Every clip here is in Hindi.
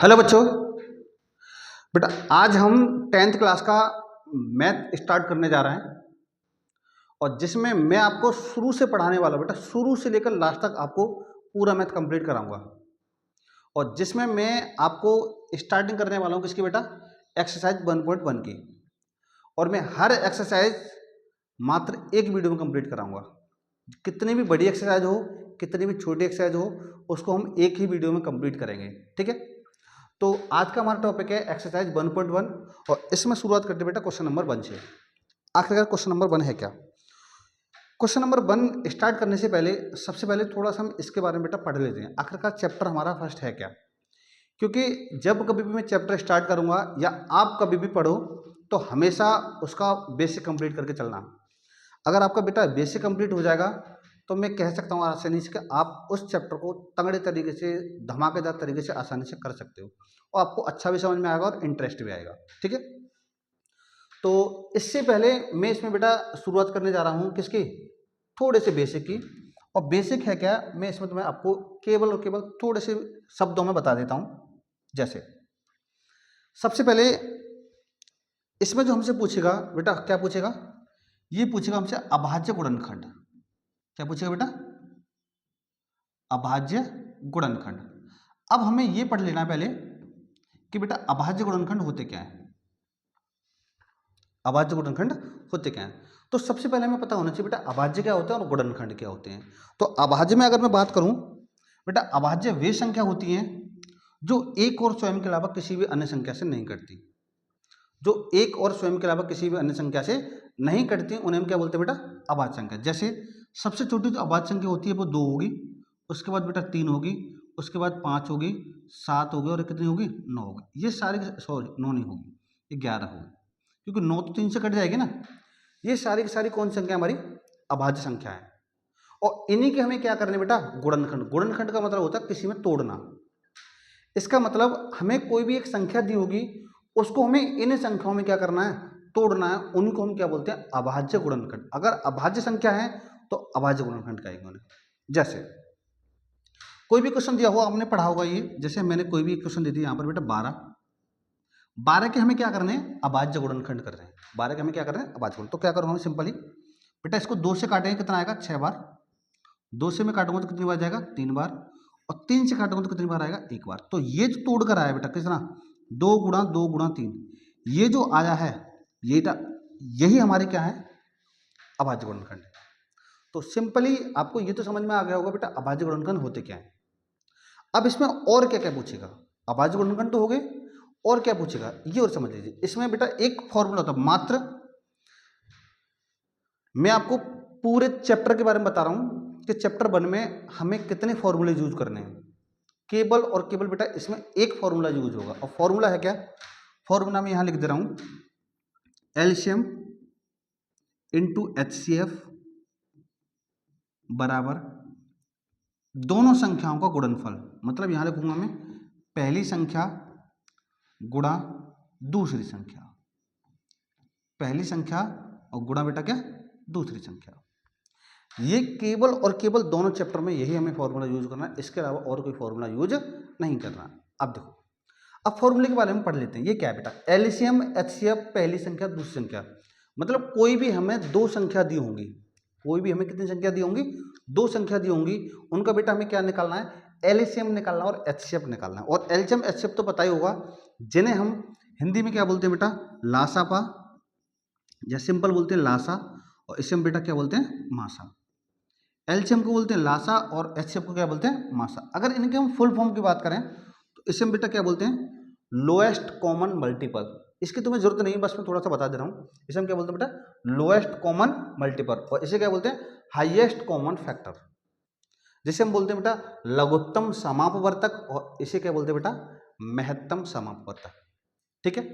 हेलो बच्चों। बेटा आज हम 10th क्लास का मैथ स्टार्ट करने जा रहे हैं और जिसमें मैं आपको शुरू से पढ़ाने वाला बेटा, शुरू से लेकर लास्ट तक आपको पूरा मैथ कंप्लीट कराऊंगा। और जिसमें मैं आपको स्टार्टिंग करने वाला हूँ किसकी बेटा, एक्सरसाइज 1.1 की। और मैं हर एक्सरसाइज मात्र एक वीडियो में कंप्लीट कराऊंगा। कितनी भी बड़ी एक्सरसाइज हो, कितनी भी छोटी एक्सरसाइज हो, उसको हम एक ही वीडियो में कंप्लीट करेंगे। ठीक है, तो आज का हमारा टॉपिक है एक्सरसाइज 1.1 और इसमें शुरुआत करते बेटा क्वेश्चन नंबर 1 से। आखिरकार क्वेश्चन नंबर 1 है क्या? क्वेश्चन नंबर 1 स्टार्ट करने से पहले सबसे पहले थोड़ा सा हम इसके बारे में बेटा पढ़ लेते हैं, आखिरकार चैप्टर हमारा फर्स्ट है क्या। क्योंकि जब कभी भी मैं चैप्टर स्टार्ट करूंगा या आप कभी भी पढ़ो तो हमेशा उसका बेसिक कंप्लीट करके चलना। अगर आपका बेटा बेसिक कंप्लीट हो जाएगा तो मैं कह सकता हूँ आसानी से कि आप उस चैप्टर को तगड़े तरीके से, धमाकेदार तरीके से आसानी से कर सकते हो और आपको अच्छा भी समझ में आएगा और इंटरेस्ट भी आएगा। ठीक है, तो इससे पहले मैं इसमें बेटा शुरुआत करने जा रहा हूँ किसकी, थोड़े से बेसिक की। और बेसिक है क्या, मैं इसमें तुम्हें आपको केवल और केवल थोड़े से शब्दों में बता देता हूँ। जैसे सबसे पहले इसमें जो हमसे पूछेगा बेटा, क्या पूछेगा, ये पूछेगा हमसे अभाज्य गुणनखंड। क्या पूछेगा बेटा, अभाज्य गुणनखंड। अब हमें ये पढ़ लेना पहले कि बेटा अभाज्य गुणनखंड होते क्या है। अभाज्य गुणनखंड होते क्या हैं, तो सबसे पहले हमें पता होना चाहिए बेटा अभाज्य क्या होता है और गुणनखंड क्या होते हैं। तो अभाज्य में अगर मैं बात करूं बेटा, अभाज्य वे संख्या होती हैं जो एक और स्वयं के अलावा किसी भी अन्य संख्या से नहीं कटती। जो एक और स्वयं के अलावा किसी भी अन्य संख्या से नहीं कटती उन्हें हम क्या बोलते हैं बेटा, अभाज्य संख्या। जैसे सबसे छोटी जो अभाज्य संख्या होती है वो 2 होगी, उसके बाद बेटा 3 होगी, उसके बाद 5 होगी, 7 होगी और कितनी होगी, 9 होगी। ये सारी, सॉरी 9 नहीं होगी, ये 11 होगी, क्योंकि 9 तो 3 से कट जाएगी ना। ये सारी की सारी कौन सी संख्या हमारी, अभाज्य संख्या है। और इन्हीं के हमें क्या करने बेटा, गुणनखंड। गुणनखंड का मतलब होता है किसी में तोड़ना। इसका मतलब हमें कोई भी एक संख्या दी होगी, उसको हमें इन संख्याओं में क्या करना है, तोड़ना है। उन्हीं को हम क्या बोलते हैं, अभाज्य गुणनखंड। अगर अभाज्य संख्या है तो अभाज्य गुणनखंड कहेंगे उन्हें। जैसे कोई भी क्वेश्चन दिया हुआ आपने पढ़ा होगा, ये जैसे मैंने कोई भी क्वेश्चन दे दिया यहाँ पर बेटा 12 के हमें क्या करने हैं, अभाज्य गुणनखंड कर रहे हैं। 12 के हमें क्या कर रहे हैं, अभाज्य गुणन। तो क्या करूँगा मैं, सिंपली बेटा इसको 2 से काटेंगे कितना आएगा, 6 बार। 2 से मैं काटूंगा तो कितनी बार जाएगा, 3 बार। और 3 से काटूंगा तो कितनी बार आएगा, 1 बार। तो ये जो तोड़ कर आया बेटा कितना, 2 गुणा 2 गुणा 3, ये जो आया है यही हमारे क्या है, अभाज्य गुणनखंड। तो सिंपली आपको ये तो समझ में आ गया होगा बेटा अभाज्य गुणनखंड होते क्या है। अब इसमें और क्या क्या पूछेगा, अभाज्य गुणनखंड तो हो गए, और क्या पूछेगा ये और समझ लीजिए। इसमें बेटा एक फॉर्मूला होता है, मात्र मैं आपको पूरे चैप्टर के बारे में बता रहा हूं कि चैप्टर 1 में हमें कितने फॉर्मूले यूज करने हैं। केवल और केवल बेटा इसमें एक फॉर्मूला यूज होगा, और फॉर्मूला है क्या, फॉर्मूला मैं यहां लिख दे रहा हूं, एलसीएम इंटू एचसीएफ बराबर दोनों संख्याओं का गुणनफल। मतलब यहां लिखूंगा मैं पहली संख्या गुणा दूसरी संख्या, पहली संख्या और गुणा बेटा क्या, दूसरी संख्या। ये केवल और केवल दोनों चैप्टर में यही हमें फॉर्मूला यूज करना है, इसके अलावा और कोई फॉर्मूला यूज नहीं करना। अब देखो, अब फॉर्मूले के बारे में पढ़ लेते हैं। ये क्या है बेटा, एलसीएम एचसीएफ, पहली संख्या दूसरी संख्या। मतलब कोई भी हमें 2 संख्या दी होंगी, कोई भी हमें कितनी संख्या दी होंगी, 2 संख्या दी होंगी, उनका बेटा हमें क्या निकालना है, एलसीएम निकालना और एचसीएफ निकालना है। और एलसीएम एचसीएफ तो पता ही होगा, जिन्हें हम हिंदी में क्या बोलते हैं बेटा, लासापा, या सिंपल बोलते हैं लासा, और इसे हम बेटा क्या बोलते हैं, मासा। एलसीएम को बोलते हैं लासा और एचसीएफ को क्या बोलते हैं, मासा। अगर इनके हम फुल फॉर्म की बात करें तो इसे हम बेटा क्या बोलते हैं, लोएस्ट कॉमन मल्टीपल। इसकी तुम्हें जरूरत नहीं है, बस मैं थोड़ा सा बता दे रहा हूँ। इसे हम क्या बोलते हैं बेटा, लोएस्ट कॉमन मल्टीपल। और इसे क्या बोलते हैं, हाईएस्ट कॉमन फैक्टर। जिसे हम बोलते हैं बेटा लघुत्तम समापवर्तक, और इसे क्या बोलते हैं बेटा, महत्तम समापवर्तक। ठीक है,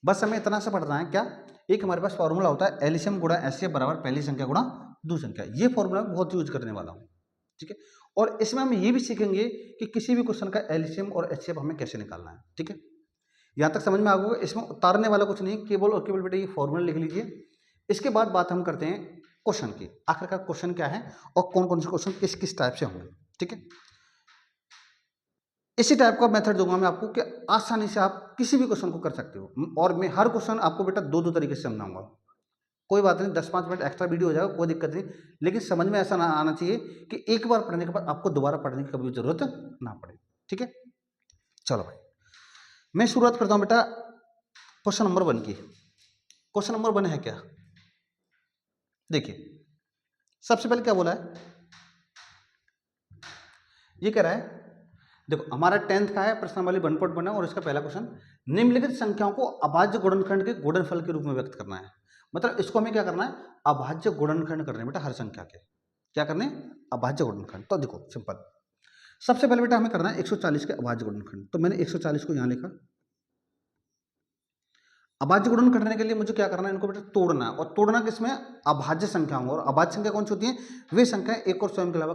बस हमें इतना से पढ़ना है क्या, एक हमारे पास फॉर्मूला होता है एलसीएम गुणा एचसीएफ बराबर पहली संख्या गुणा दूसरी संख्या। ये फॉर्मूला मैं बहुत यूज करने वाला हूँ। ठीक है, और इसमें हम ये भी सीखेंगे कि किसी भी क्वेश्चन का एलसीएम और एचसीएफ हमें कैसे निकालना है। ठीक है, यहाँ तक समझ में आ गया। इसमें उतारने वाला कुछ नहीं, केवल और केवल बेटा ये फॉर्मूला लिख लीजिए। इसके बाद बात हम करते हैं क्वेश्चन की, आखिरकार क्वेश्चन क्या है और कौन कौन से क्वेश्चन किस किस टाइप से होंगे। ठीक है, इसी टाइप का मेथड दूंगा मैं आपको कि आसानी से आप किसी भी क्वेश्चन को कर सकते हो, और मैं हर क्वेश्चन आपको बेटा दो दो तरीके से समझाऊंगा। कोई बात नहीं, 10-5 मिनट एक्स्ट्रा वीडियो हो जाएगा, कोई दिक्कत नहीं, लेकिन समझ में ऐसा ना आना चाहिए कि एक बार पढ़ने के बाद आपको दोबारा पढ़ने की कभी जरूरत ना पड़े। ठीक है, चलो भाई मैं शुरुआत करता हूं बेटा क्वेश्चन नंबर 1 की। क्वेश्चन नंबर 1 है क्या, देखिए सबसे पहले क्या बोला है, ये कह रहा है, देखो हमारा 10th का है, प्रश्नावली 1.1 है, और इसका पहला क्वेश्चन, निम्नलिखित संख्याओं को अभाज्य गुणनखंड के गुणनफल के रूप में व्यक्त करना है। मतलब इसको हमें क्या करना है, अभाज्य गुणनखंड करने बेटा हर संख्या के, क्या करने, अभाज्य गुणनखंड। तो देखो सिंपल, सबसे पहले बेटा हमें करना है 140 के अभाज्य गुणनखंड। तो मैंने 140 को यहां लिखा। अभाज्य गुणन करने के लिए मुझे क्या करना है, इनको बेटा तोड़ना है, और तोड़ना किसमें, अभाज्य संख्याओं में। और अभाज्य संख्या कौन सी होती है, वे संख्याएं एक और स्वयं के अलावा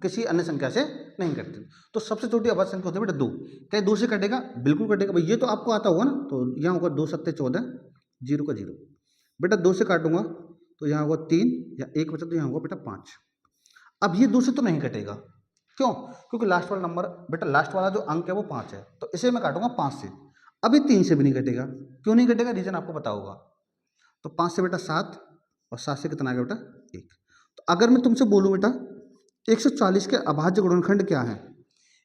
किसी अन्य संख्या से नहीं करती। तो सबसे छोटी अभाज्य संख्या होती है बेटा 2। क्या 2 से कटेगा, बिल्कुल कटेगा भाई, ये तो आपको आता होगा ना। तो यहाँ होगा 2 सत्ते 14, 0 का 0, बेटा 2 से काटूंगा तो यहाँ होगा 3, या 1 बचा तो यहाँ होगा बेटा 5। अब ये 2 से तो नहीं कटेगा, क्यों, क्योंकि लास्ट वाला नंबर बेटा, लास्ट वाला जो अंक है वो 5 है, तो इसे मैं काटूंगा 5 से। अभी 3 से भी नहीं कटेगा, क्यों नहीं कटेगा, रीजन आपको पता होगा। तो 5 से बेटा 7, और 7 से कितना आ गया बेटा 1। तो अगर मैं तुमसे बोलूं बेटा 140 के अभाज्य गुणनखंड क्या है,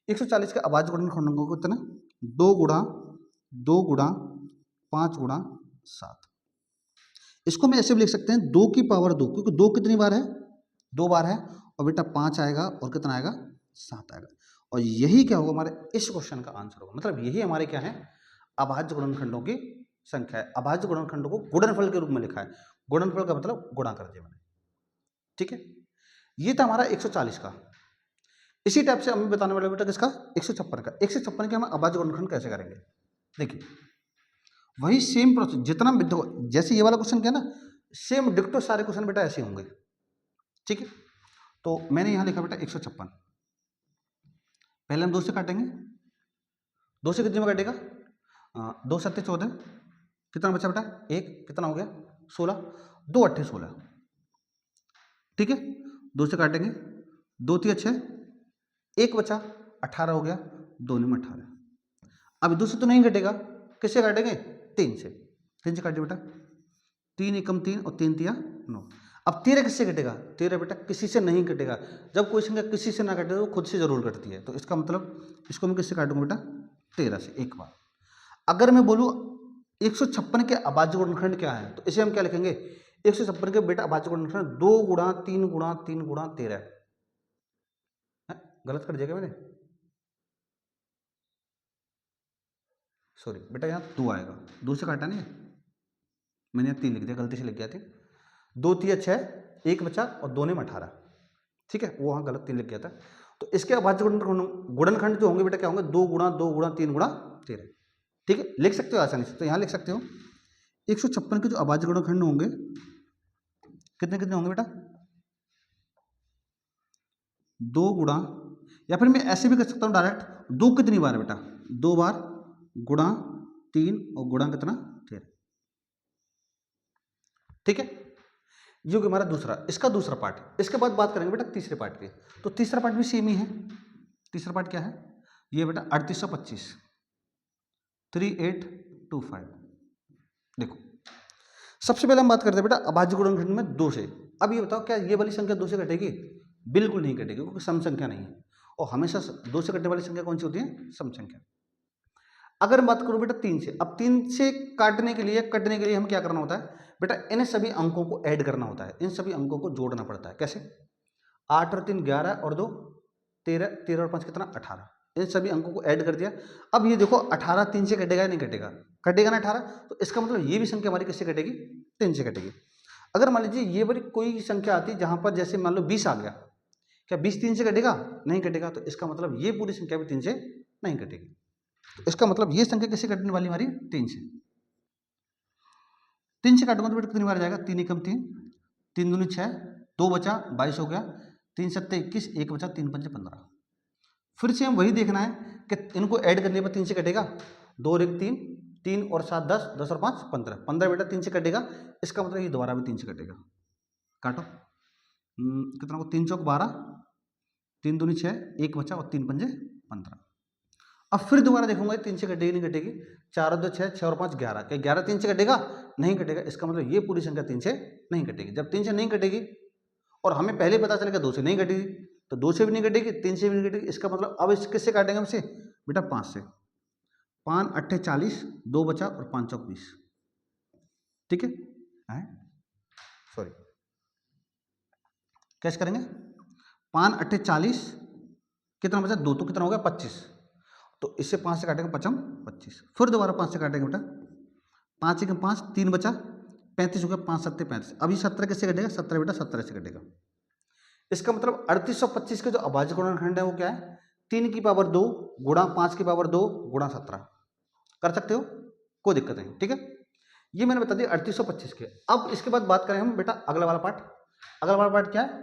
140 के अभाज्य गुणनखंड को कितना, 2 गुणा 2 गुणा 5 गुणा 7। इसको मैं ऐसे भी लिख सकते हैं 2 की पावर 2, क्योंकि 2 कितनी बार है, 2 बार है, और बेटा 5 आएगा और कितना आएगा 7 आएगा। और यही क्या होगा हमारे इस क्वेश्चन का आंसर होगा। मतलब यही हमारे क्या है, अभाज्य गुणनखंडों की संख्या है। अभाज्य गुणनखंडों को गुणनफल के रूप में लिखा है, गुणनफल का मतलब गुणा कर दिया मैंने। ठीक है, ये था हमारा 140 का। इसी टाइप से हम बताने वाले बेटा किसका, 156 का। 156 के हम अभाज्य गुणनखंड कैसे करेंगे, देखिए वही सेम प्रोसेस, जितना जैसे ये वाला क्वेश्चन किया ना, सेम डिक्टो सारे क्वेश्चन बेटा ऐसे होंगे। ठीक है, तो मैंने यहां लिखा बेटा 156, पहले हम 2 से काटेंगे, 2 से कितने में काटेगा, 2 सत्ते 14, कितना बचा बेटा 1, कितना हो गया 16, 2 अट्ठे 16। ठीक है, 2 से काटेंगे, 2 3 6, 1 बचा 18 हो गया, 2 में 18। अब 2 से तो नहीं कटेगा, किससे काटेंगे, 3 से। 3 से काटिए बेटा, 3 एकम 3 और 3 तिया 9। अब 13 किससे कटेगा, 13 बेटा किसी से नहीं कटेगा। जब कोई संख्या किसी से ना कटे तो खुद से जरूर कटती है। तो इसका मतलब इसको मैं किससे काटूंगा बेटा, 13 से एक बार। अगर मैं बोलूँ 156 के अभाज्य गुणनखंड क्या है, तो इसे हम क्या लिखेंगे, 156 के बेटा अभाज्य गुणनखंड 2 गुणा 3 गुणा 3 गुणा 13। गलत कर दिया क्या मैंने, सॉरी बेटा यहाँ 2 आएगा, 2 से काटा नहीं, मैंने यहाँ 3 लिख दिया, गलती से लिख गया थी। 2 3 6, 1 बचा और 2 में 18। ठीक है, वो वहाँ गलत 3 लिख गया था। तो इसके अभाज्य गुणनखंड जो होंगे बेटा क्या होंगे, 2 गुणा 2 गुणा 3 गुणा 13। ठीक है, लिख सकते हो आसानी से। तो यहाँ लिख सकते हो 156 के जो अभाज्य गुणनखंड होंगे कितने कितने होंगे बेटा, 2 गुणा, या फिर मैं ऐसे भी कर सकता हूँ डायरेक्ट, 2 कितनी बार है बेटा, 2 बार गुणा 3 और गुणा कितना 13। ठीक है, जो कि हमारा दूसरा, इसका दूसरा पार्ट। इसके बाद बात करेंगे बेटा तीसरे पार्ट की। तो तीसरा पार्ट भी सेम ही है। तीसरा पार्ट क्या है, ये बेटा 3825, 3825। देखो सबसे पहले हम बात करते हैं बेटा अभाज्य गुणनखंड में 2 से। अब ये बताओ क्या ये वाली संख्या 2 से कटेगी, बिल्कुल नहीं कटेगी, क्योंकि सम संख्या नहीं है। और हमेशा 2 से कटने वाली संख्या कौन सी होती है, सम संख्या। अगर मैं बात करूं बेटा 3 से, अब 3 से काटने के लिए कटने के लिए हम क्या करना होता है बेटा, इन सभी अंकों को ऐड करना होता है, इन सभी अंकों को जोड़ना पड़ता है। कैसे, 8 और 3 11 और 2 13, 13 और 5 कितना 18। इन सभी अंकों को ऐड कर दिया। अब ये देखो 18 3 से कटेगा या नहीं कटेगा, कटेगा ना 18। तो इसका मतलब ये भी संख्या हमारी किससे कटेगी, 3 से कटेगी। अगर मान लीजिए ये वाली कोई संख्या आती जहां पर जैसे मान लो 20 आ गया, क्या 20 3 से कटेगा, नहीं कटेगा। तो इसका मतलब ये पूरी संख्या भी 3 से नहीं कटेगी। तो इसका मतलब ये संख्या किससे कटने वाली हमारी, 3 से। 3 से काटूंगा तो बेटा कितनी बार जाएगा, 3 एकम 3, 3 दूनी 6, 2 बचा 22 हो गया, 3 सत्ते 21, 1 बचा 3 पंजे 15। फिर से हम वही देखना है कि इनको ऐड करने पर 3 से कटेगा, 2 और 1 3, 3 और 7 10, 10 और 5 15, 15 बेटा 3 से कटेगा। इसका मतलब ये दोबारा भी 3 से कटेगा। काटो, कितना को 3 चौक 12, 3 दूनी 6, 1 बचा और 3 पंजे 15। अब फिर दोबारा देखूंगा 3 से कटेगी नहीं कटेगी, 4 और 2 6, 6 और 5 11, क्या 11 3 से कटेगा? नहीं कटेगा। इसका मतलब ये पूरी संख्या 3 से नहीं कटेगी। जब 3 से नहीं कटेगी और हमें पहले पता चलेगा 2 से नहीं कटेगी, तो 2 से भी नहीं कटेगी, 3 से भी नहीं कटेगी। इसका मतलब अब इस किससे काटेंगे हमसे बेटा? 5 से। 5 अट्ठे 40, 2 बचा और 5 चौक 20। ठीक है, सॉरी, कैसे करेंगे? 5 अट्ठे 40, कितना बचा? 2, तो कितना हो गया? 25। तो इससे 5 से काटेंगे 5 25, फिर दोबारा 5 से काटेंगे बेटा, 5 1 5, 3 बचा, 35 हो गया, 5 7 35। अभी 17 किससे कटेगा? 17 बेटा 17 से कटेगा। इसका मतलब 3825 का जो अभाज्य गुणनखंड है वो क्या है? 3 की पावर 2 गुणा 5 की पावर 2 गुणा 17। कर सकते हो, कोई दिक्कत नहीं। ठीक है, ये मैंने बता दिया 3825 के। अब इसके बाद बात करें हम बेटा अगला वाला पार्ट। अगला वाला पार्ट क्या है?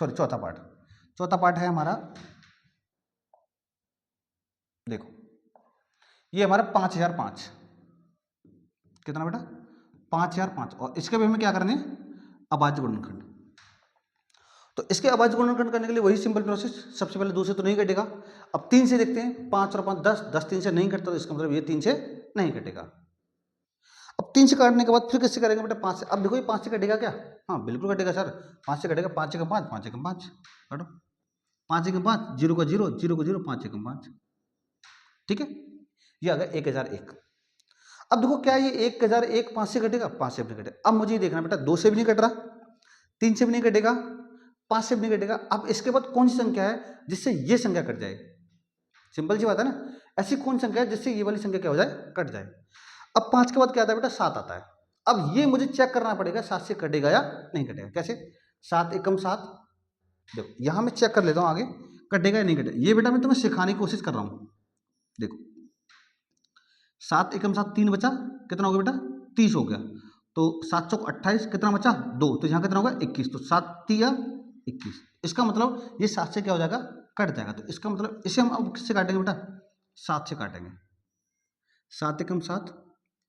चौथा पार्ट। चौथा पार्ट है हमारा, देखो ये हमारा 5005। कितना बेटा? 5005। और इसके भी हमें क्या करने हैं? अभाज्य गुणनखंड। तो इसके अभाज्य गुणनखंड करने के लिए वही सिंपल प्रोसेस। सबसे पहले 2 से तो नहीं कटेगा, अब 3 से देखते हैं। 5 और 5 10, 10 3 से नहीं कटता, तो इसका मतलब ये 3 से नहीं कटेगा। अब 3 से काटने के बाद फिर किससे करेंगे बेटा? 5 से। अब देखो ये 5 से कटेगा क्या? हाँ बिल्कुल कटेगा सर, 5 से कटेगा। 5 1 5, 5 1 5, काटो। 5 1 5, 0 का 0, 0 का 0, 5 1 5। ठीक है, ये आ गया 1001। अब देखो क्या ये 1001 5 से कटेगा? 5 से भी नहीं कटेगा। अब मुझे ये देखना बेटा, 2 से भी नहीं कट रहा, 3 से भी नहीं कटेगा, 5 से भी नहीं कटेगा। अब इसके बाद कौन सी संख्या है जिससे ये संख्या कट जाए? सिंपल सी बात है ना, ऐसी कौन संख्या है जिससे ये वाली संख्या क्या हो जाए? कट जाए। अब 5 के बाद क्या आता है बेटा? 7 आता है। अब ये मुझे चेक करना पड़ेगा 7 से कटेगा या नहीं कटेगा। कैसे? 7 एकम 7, देखो यहां मैं चेक कर लेता हूं आगे कटेगा या नहीं कटेगा। ये बेटा मैं तुम्हें सिखाने की कोशिश कर रहा हूं। देखो 7 एकम 7, 3 बचा, कितना हो गया बेटा? 30 हो गया। तो 7 चौक 28, कितना बचा? 2, तो यहाँ कितना होगा? 21। तो 7 3 21। इसका मतलब ये 7 से क्या हो जाएगा? कट जाएगा। तो इसका मतलब इसे हम अब किससे काटेंगे बेटा? 7 से काटेंगे। 7 एकम 7,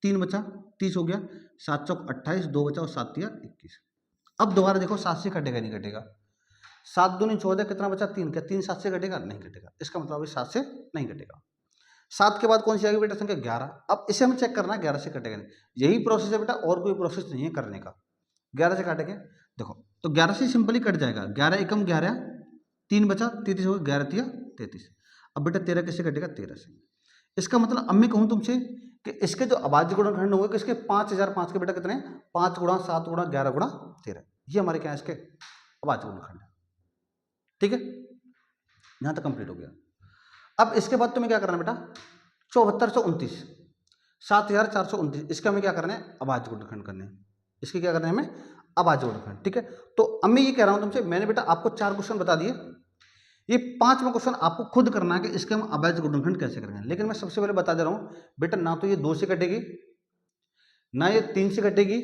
3 बचा, 30 हो गया। 7 चौक 28, 2 बचा और 7 3 21। अब दोबारा देखो 7 से कटेगा नहीं कटेगा? 7 दूनी 14, कितना बचा? 3। क्या 3 7 से कटेगा? नहीं कटेगा। इसका मतलब 7 से नहीं कटेगा। 7 के बाद कौन सी आएगी बेटा संख्या? 11। अब इसे हमें चेक करना है 11 से कटेगा नहीं। यही प्रोसेस है बेटा, और कोई प्रोसेस नहीं है करने का। 11 से काटेंगे, देखो तो 11 से सिंपली कट जाएगा। 11 एकम 11, 3 बचा, 33 हो गया, 11 3 33। अब बेटा 13 किससे कटेगा? 13 से। इसका मतलब अब मैं कहूँ तुमसे कि इसके जो अभाज्य गुणनखंड होंगे किसके? 5005 के बेटा कितने? 5 गुणा 7 गुणा 11 गुणा 13। ये हमारे क्या है? इसके अभाज्य गुणनखंड। ठीक है, यहां तक कंप्लीट हो गया। अब इसके बाद तुम्हें क्या करना बेटा? 7429, 7429, इसका हमें क्या करना है? अभाज्य गुणनखंड करने हैं। इसके क्या करना है हमें? अभाज्य गुणनखंड। ठीक है, तो अब मैं ये कह रहा हूं तुमसे, मैंने बेटा आपको 4 क्वेश्चन बता दिए, ये 5वां क्वेश्चन आपको खुद करना है कि इसके हम अभाज्य गुणनखंड कैसे करेंगे। लेकिन मैं सबसे पहले बता दे रहा हूं बेटा, ना तो ये 2 से कटेगी, ना ये 3 से कटेगी,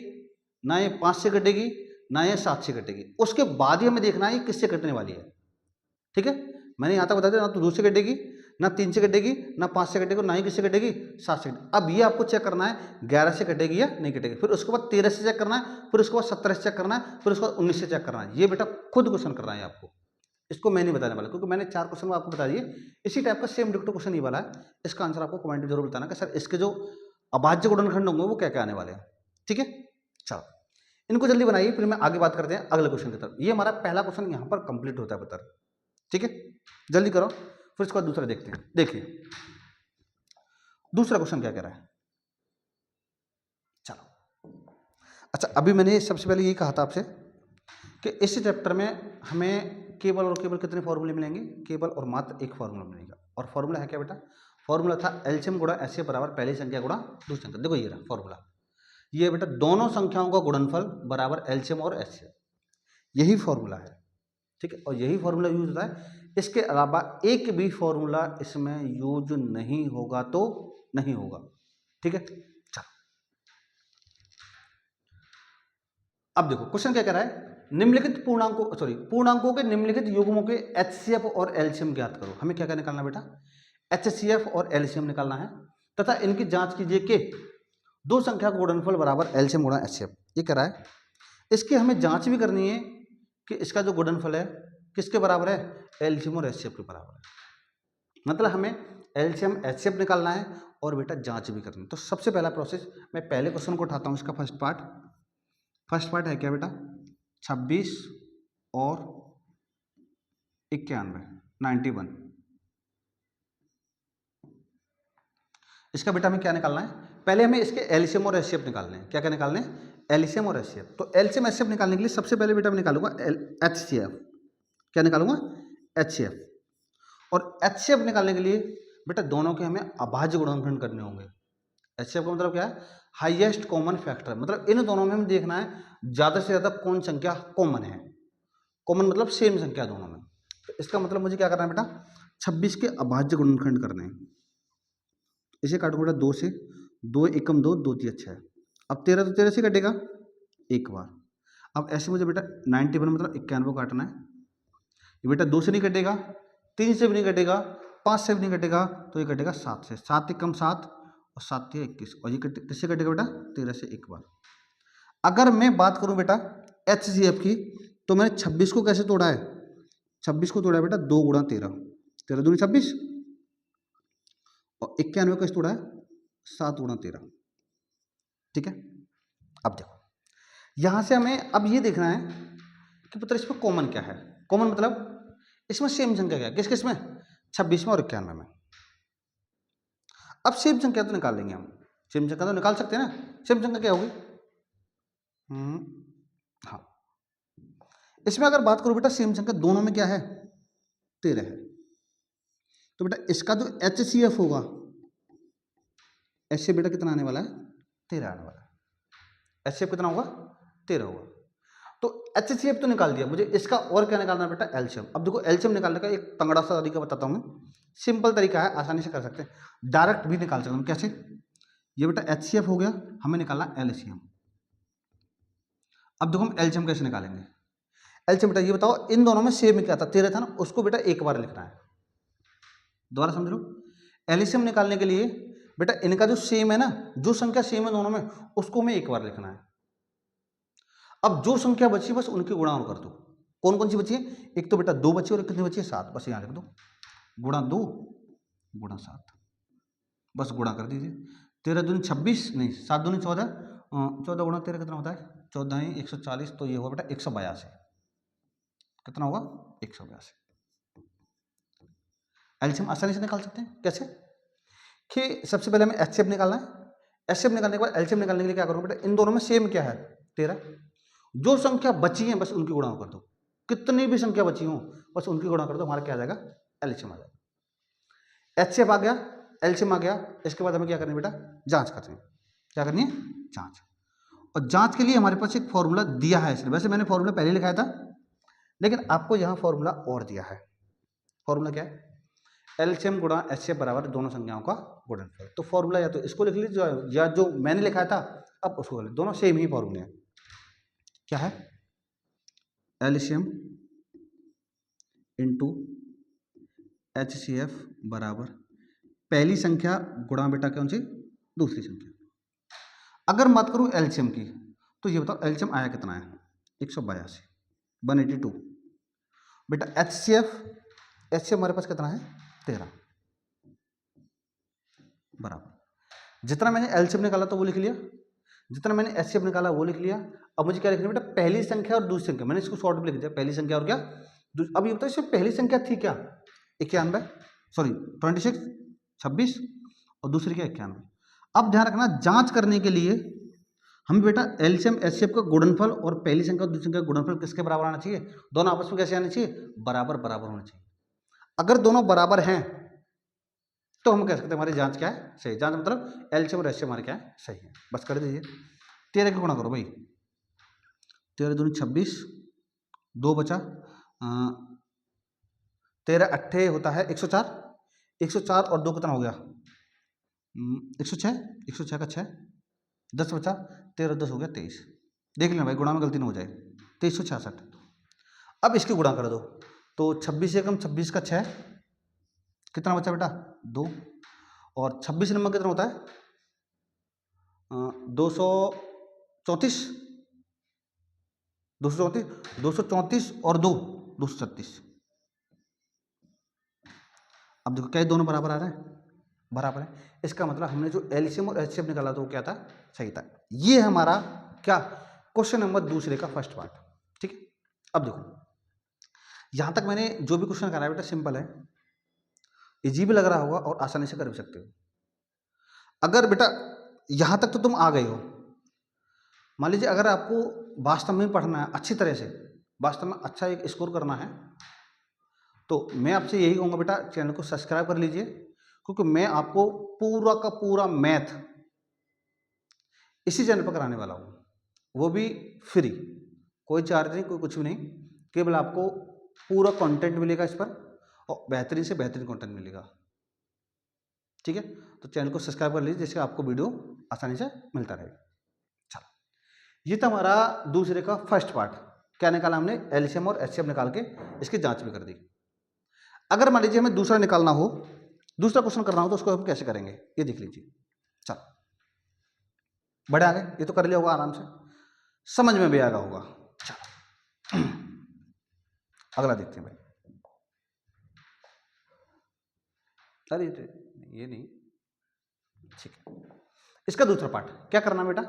ना ये 5 से कटेगी, ना ये 7 से कटेगी। उसके बाद ही हमें देखना है ये किससे कटने वाली है। ठीक है, मैंने यहाँ तक बता दिया, ना तो 2 से कटेगी, ना 3 से कटेगी, ना 5 से कटेगी, ना ही किससे कटेगी? 7 से कटेगी। अब ये आपको चेक करना है 11 से कटेगी या नहीं कटेगी। फिर उसके बाद 13 से चेक करना है, फिर उसके बाद 17 से चेक करना है, फिर उसके बाद 19 से चेक करना है। ये बेटा खुद क्वेश्चन करना है आपको, इसको मैं नहीं बताने वाला, क्योंकि मैंने 4 क्वेश्चन आपको बता दिए। इसी टाइप का सेम डिक्टो क्वेश्चन ये वाला है। इसका आंसर आपको कमेंट में जरूर बताना कि सर इसके जो अभाज्य गुणनखंड होंगे वो क्या क्या आने वाले हैं। ठीक है, चलो इनको जल्दी बनाइए, फिर मैं आगे बात करते हैं अगले क्वेश्चन की तरफ। ये हमारा पहला क्वेश्चन यहाँ पर कंप्लीट होता है बेटा। ठीक है, जल्दी करो, फिर इसके बाद दूसरा देखते हैं। देखिए दूसरा क्वेश्चन क्या कह रहा है। चलो अच्छा, अभी मैंने सबसे पहले यही कहा था आपसे कि इस चैप्टर में हमें केवल और केवल कितने फॉर्मूले मिलेंगे? केवल और मात्र एक फॉर्मूला मिलेगा। और फॉर्मूला है क्या बेटा? फॉर्मूला था एलसीएम गुणा एचसीएफ बराबर पहली संख्या गुणा दूसरी संख्या। देखो ये रहा फॉर्मूला, ये बेटा दोनों संख्याओं का गुणनफल बराबर एलसीएम और एचसीएफ, यही फॉर्मूला है। ठीक है, और यही फॉर्मूला यूज होता है। इसके अलावा एक भी फॉर्मूला इसमें यूज नहीं होगा तो नहीं होगा। ठीक है, चलो अब देखो क्वेश्चन क्या कह रहा है, निम्नलिखित पूर्णांकों के निम्नलिखित युग्मों के एचसीएफ और एलसीएम ज्ञात करो। हमें क्या क्या निकालना बेटा? एचसीएफ और एलसीएम निकालना है, तथा इनकी जांच कीजिए कि दो संख्या का गुणनफल बराबर एलसीएम गुणा एचसीएफ। ये कह रहा है, इसकी हमें जांच भी करनी है कि इसका जो गुणनफल है किसके बराबर है? एलसीएम और एचसीएफ के बराबर है। मतलब हमें एलसीएम एचसीएफ निकालना है और बेटा जांच भी करनी है। तो सबसे पहला प्रोसेस, मैं पहले क्वेश्चन को उठाता हूँ, इसका फर्स्ट पार्ट है क्या बेटा, 26 और 91, 91। इसका बेटा हमें क्या निकालना है, पहले हमें इसके एलसीएम और एचसीएफ निकालने हैं। क्या क्या निकालने हैं, एलसीएम और एचसीएफ। तो एलसीएम एचसीएफ निकालने के लिए सबसे पहले बेटा मैं निकालूंगा एचसीएफ। क्या निकालूंगा, एचसीएफ। और एचसीएफ निकालने के लिए बेटा दोनों के हमें अभाज्य गुणनखंड करने होंगे। एचसीएफ का मतलब क्या है, हाईएस्ट कॉमन फैक्टर। मतलब इन दोनों में हमें देखना है ज्यादा से ज्यादा कौन संख्या कॉमन है। कॉमन मतलब सेम संख्या दोनों में। तो इसका मतलब मुझे क्या करना है बेटा, 26 के अभाज्य गुणनखंड करने हैं। इसे काटो बेटा 2 से, 2 एकम 2, 2 3 6। अब 13 तो 13 से कटेगा एक बार। अब ऐसे मुझे बेटा 91 मतलब 91 को काटना है। ये बेटा 2 से नहीं कटेगा, 3 से भी नहीं कटेगा, 5 से भी नहीं कटेगा, तो ये कटेगा 7 से। 7 एकम 7 और 7 3 21। और ये किससे कटेगा बेटा, 13 से एक बार। अगर मैं बात करूं बेटा एचसीएफ की, तो मैंने 26 को कैसे तोड़ा है, 26 को तोड़ा है बेटा 2 गुणा 13, 13 दूनी 26। और 91 को कैसे तोड़ा है, 7 गुणा 13। ठीक है। अब देखो यहां से हमें अब ये देखना है कि पुत्र इसमें कॉमन क्या है। कॉमन मतलब इसमें सेम संख्या क्या है, किस किस में, 26 में और 91 में। अब सेम संख्या तो निकाल लेंगे हम, सेम संख्या तो निकाल सकते हैं ना। सेम संख्या क्या होगी, हाँ, इसमें अगर बात करूं बेटा सेम संख्या दोनों में क्या है, 13 है। तो बेटा इसका जो एचसीएफ होगा, एचसीएफ बेटा कितना आने वाला है, 13 आने वाला है। एचसीएफ कितना होगा, 13 होगा। तो एचसीएफ तो निकाल दिया, मुझे इसका और क्या निकालना है बेटा, एलसीएम। अब देखो एलसीएम निकालने का एक तंगड़ा सा तरीका बताता हूं मैं, सिंपल तरीका है, आसानी से कर सकते हैं, डायरेक्ट भी निकाल सकते हैं। कैसे, ये बेटा एचसीएफ हो गया, हमें निकालना एलसीएम। अब देखो हम एलसीएम कैसे निकालेंगे। एलसीएम बेटा ये बताओ इन दोनों में सेम क्या था, 13 था ना, उसको बेटा एक बार लिखना है। दोबारा समझ लो, एलसीएम निकालने के लिए बेटा इनका जो सेम है ना, जो संख्या सेम है दोनों में, उसको हमें एक बार लिखना है। अब जो संख्या बची बस उनके गुणा और कर दो। कौन कौन सी बची है, एक तो बेटा 2 बची और एक कितनी बची है, 7। बस यहाँ लिख दो, गुणा 2 गुणा 7, बस गुणा कर दीजिए। 13 दूनी 26, नहीं 7 दूनी 14, 14 गुणा 13 कितना होता है, 14 ही 140। तो ये होगा बेटा 182। कितना होगा, 182। एलसीएम आसानी से निकाल सकते हैं। कैसे कि सबसे पहले हमें एचसीएफ निकालना है। एचसीएफ निकालने के बाद एलसीएम निकालने के लिए क्या करूँगा बेटा, इन दोनों में सेम क्या है, 13। जो संख्या बची है बस उनकी गुणा कर दो, कितनी भी संख्या बची हो बस उनकी गुणा कर दो, हमारा क्या आ जाएगा, एलसीएम आ जाएगा। एचसीएफ आ गया, एलसीएम आ गया। इसके बाद हमें क्या करनी है बेटा, जांच करनी है। क्या करनी है, जांच। और जांच के लिए हमारे पास एक फॉर्मूला दिया है इसने, वैसे मैंने फॉर्मूला पहले लिखाया था, लेकिन आपको यहाँ फॉर्मूला और दिया है। फॉर्मूला क्या है, एलसीएम गुणा एचसीएफ बराबर दोनों संख्याओं का गुणनफल। तो फॉर्मूला या तो इसको लिख लीजिए या जो मैंने लिखा था अब उसको लिख, दोनों सेम ही फॉर्मूले हैं। क्या है, एलसीएम इंटू एचसीएफ बराबर पहली संख्या गुणा बेटा कौन सी, दूसरी संख्या। अगर बात करूं एलसीएम की, तो ये बताओ एलसीएम आया कितना है, 182, 182। बेटा एचसीएफ हमारे पास कितना है, 13 बराबर। जितना मैंने एलसीएम निकाला तो वो लिख लिया, जितना मैंने एचसीएफ निकाला वो लिख लिया। अब मुझे क्या लिखना है बेटा, पहली संख्या और दूसरी संख्या। मैंने इसको शॉर्ट में लिख दिया, पहली संख्या और क्या, अब ये बताओ इसमें पहली संख्या थी क्या, 91, सॉरी 26, 26, और दूसरी क्या 91। अब ध्यान रखना, जांच करने के लिए हम बेटा एलसीएम एचसीएफ का गुणनफल और पहली संख्या और दूसरी संख्या का गुणनफल किसके बराबर आना चाहिए, दोनों आपस में कैसे आने चाहिए, बराबर बराबर होना चाहिए। अगर दोनों बराबर हैं तो हम कह सकते हैं हमारी जांच क्या है, सही। जांच मतलब एलसीएम और एचसीएफ हमारे क्या है, सही है। बस कर दीजिए, 13 का गुणा करो भाई, 13 दूनी 26, 2 बचा, 13 अट्ठे होता है 104, 104 और 2 कितना हो गया, 106, 106 का 6, 10 बचा, 13 10 हो गया 23। देख लेना भाई गुणा में गलती ना हो जाए, 2366। अब इसकी गुणा कर दो, तो 26 एकम 26 का 6, कितना बचा बेटा 2, और 26 नंबर कितना होता है, 234, 234 और 2 236। अब देखो क्या ये दोनों बराबर आ रहा है, बराबर है। इसका मतलब हमने जो एलसीएम और एचसीएफ निकाला था वो क्या था, सही था। ये हमारा क्या क्वेश्चन नंबर दूसरे का फर्स्ट पार्ट। ठीक है, अब देखो यहां तक मैंने जो भी क्वेश्चन कराया बेटा सिंपल है, इजी भी लग रहा होगा और आसानी से कर भी सकते हो। अगर बेटा यहां तक तो तुम आ गए हो, मान लीजिए अगर आपको वास्तव में पढ़ना है अच्छी तरह से, वास्तव में अच्छा एक स्कोर करना है, तो मैं आपसे यही कहूँगा बेटा चैनल को सब्सक्राइब कर लीजिए, क्योंकि मैं आपको पूरा का पूरा मैथ इसी चैनल पर कराने वाला हूँ, वो भी फ्री, कोई चार्ज नहीं, कोई कुछ भी नहीं, केवल आपको पूरा कंटेंट मिलेगा इस पर और बेहतरीन से बेहतरीन कंटेंट मिलेगा। ठीक है, तो चैनल को सब्सक्राइब कर लीजिए जिससे आपको वीडियो आसानी से मिलता रहे। चलो, ये था हमारा दूसरे का फर्स्ट पार्ट। क्या निकाला हमने, एलसीएम और एचसीएफ निकाल के इसकी जांच भी कर दी। अगर मान लीजिए हमें दूसरा निकालना हो, दूसरा क्वेश्चन करना हो, तो उसको हम कैसे करेंगे ये देख लीजिए। चलो बड़े आ गए, ये तो कर लिया होगा आराम से, समझ में भी आएगा होगा। चलो अगला देखते हैं भाई। अरे ये नहीं, ठीक है, इसका दूसरा पार्ट क्या करना बेटा,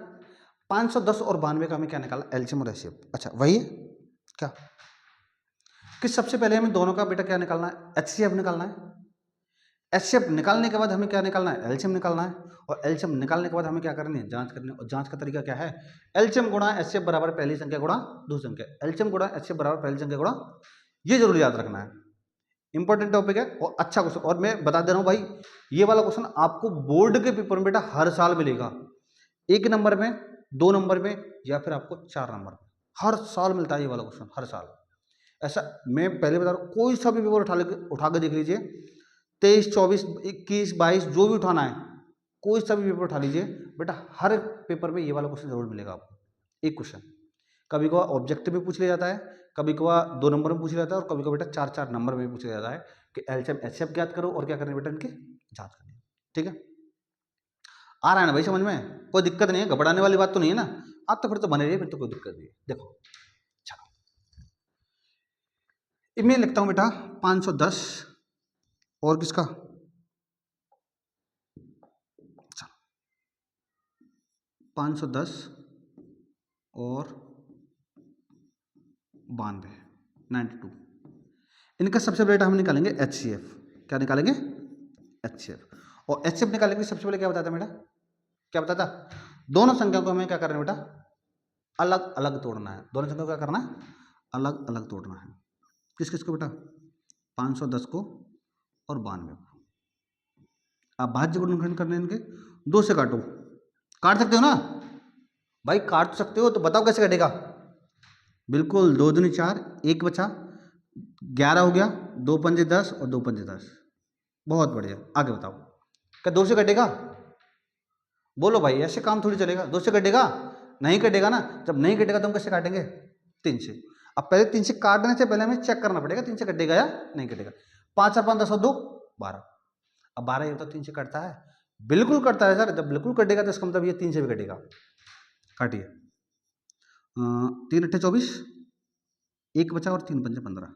510 और 92 का हमें क्या निकाला, एलसीएम और एचसीएफ। अच्छा वही है क्या, कि सबसे पहले हमें दोनों का बेटा क्या निकालना है, एचसीएफ निकालना है। एचसीएफ निकालने के बाद हमें क्या निकालना है, एलसीएम निकालना है, और एलसीएम निकालने के बाद हमें क्या करनी है, जांच करनी है। और जांच का तरीका क्या है, एलसीएम गुणा एचसीएफ बराबर पहली संख्या गुणा दूसरी संख्या, एलसीएम गुणा एचसीएफ बराबर पहली संख्या गुणा, ये जरूर याद रखना है, इंपॉर्टेंट टॉपिक है और अच्छा क्वेश्चन। और मैं बता दे रहा हूँ भाई, ये वाला क्वेश्चन आपको बोर्ड के पेपर में बेटा हर साल मिलेगा, 1 नंबर में, 2 नंबर में, या फिर आपको 4 नंबर में, हर साल मिलता है ये वाला क्वेश्चन, हर साल। ऐसा मैं पहले बता रहा हूँ, कोई सा भी पेपर उठा के देख लीजिए, 23, 24, 21, 22 जो भी उठाना है, कोई सा भी पेपर उठा लीजिए बेटा, हर पेपर में ये वाला क्वेश्चन जरूर मिलेगा आपको, एक क्वेश्चन। कभी कभार ऑब्जेक्टिव में पूछ लिया जाता है, कभी कभार 2 नंबर में पूछ लिया जाता है, और कभी कभार बेटा 4-4 नंबर में पूछा जाता है कि एलसीएम एचसीएफ ज्ञात करो और क्या करना है बेटा, इनकी जांच करनी है। ठीक है, आ रहा है ना भाई समझ में, कोई दिक्कत नहीं है, घबराने वाली बात तो नहीं है ना, आप तो फिर तो बने रहिए, फिर तो कोई दिक्कत नहीं है। देखो चलो, मैं लिखता हूं बेटा 510 और किसका, 510 और 92, 92, इनका सबसे पहले हम निकालेंगे एचसीएफ। क्या निकालेंगे, एचसीएफ। और एचसीएफ निकालने के लिए सबसे पहले क्या बताता बेटा, क्या बताता, दोनों संख्या को हमें क्या करना है बेटा, अलग अलग तोड़ना है। दोनों संख्या को क्या करना है, अलग अलग तोड़ना है। किस किस को बेटा, 510 को और 92 को। आप भाज्य गुणनखंड करने इनके, 2 से काटो, काट सकते हो ना भाई, काट सकते हो, तो बताओ कैसे कटेगा। बिल्कुल, 2 दूनी 4, 1 बचा, 11 हो गया, 2 पंजे 10 और 2 पंजे 10। बहुत बढ़िया, आगे बताओ, क्या 2 से कटेगा, बोलो भाई, ऐसे काम थोड़ी चलेगा, 2 से कटेगा, नहीं कटेगा ना। जब नहीं कटेगा तो हम कैसे काटेंगे, 3 से। अब पहले 3 से काटने से पहले हमें चेक करना पड़ेगा 3 से कटेगा या नहीं कटेगा। 5 और 5 10 और 2 12। अब 12 ये तो 3 से कटता है, बिल्कुल कटता है सर। जब बिल्कुल कटेगा तो इसका मतलब ये 3 से भी कटेगा। काटिए, 3 अट्ठे 24, 1 बचा और 3 पंजे 15।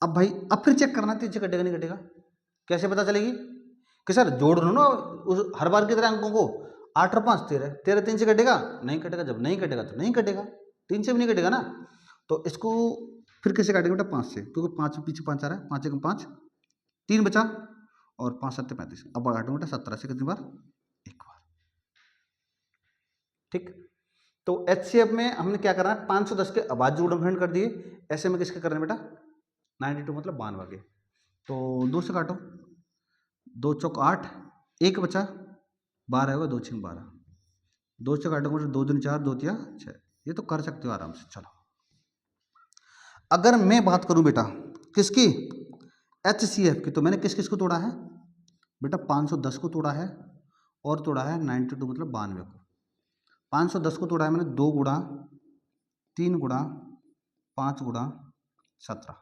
अब भाई अब फिर चेक करना 3 से कटेगा नहीं कटेगा, कैसे पता चलेगी कि सर जोड़ लो ना उस हर बार की तरह अंकों को, 8 और 5 13, 13 3 से कटेगा नहीं कटेगा, जब नहीं कटेगा तो नहीं कटेगा, 3 से भी नहीं कटेगा ना। तो इसको फिर कैसे काटेंगे बेटा, 5 से, क्योंकि 5 पीछे 5 आ रहा है, 5 1 5, 3 बचा और 5 7 35। अब काटूंगा बेटा 17 से कितनी बार, एक बार। ठीक, तो एचसीएफ में हमने क्या करना है, 510 के अभाज्य गुणनखंड कर दिए, ऐसे में किसके करना है बेटा, 92 मतलब 92 के। तो 2 से काटो, 2 चौक 8, 1 बचा, 12 होगा, 2 6 12, 2 से काटोगे 2 दूनी 4, 2 तिया 6। ये तो कर सकते हो आराम से। चलो अगर मैं बात करूं बेटा किसकी, एचसीएफ की, तो मैंने किस किस को तोड़ा है बेटा, 510 को तोड़ा है और तोड़ा है 92 मतलब 92 को। 510 को तोड़ा है मैंने 2 गुणा 3 गुणा 5 गुणा 17,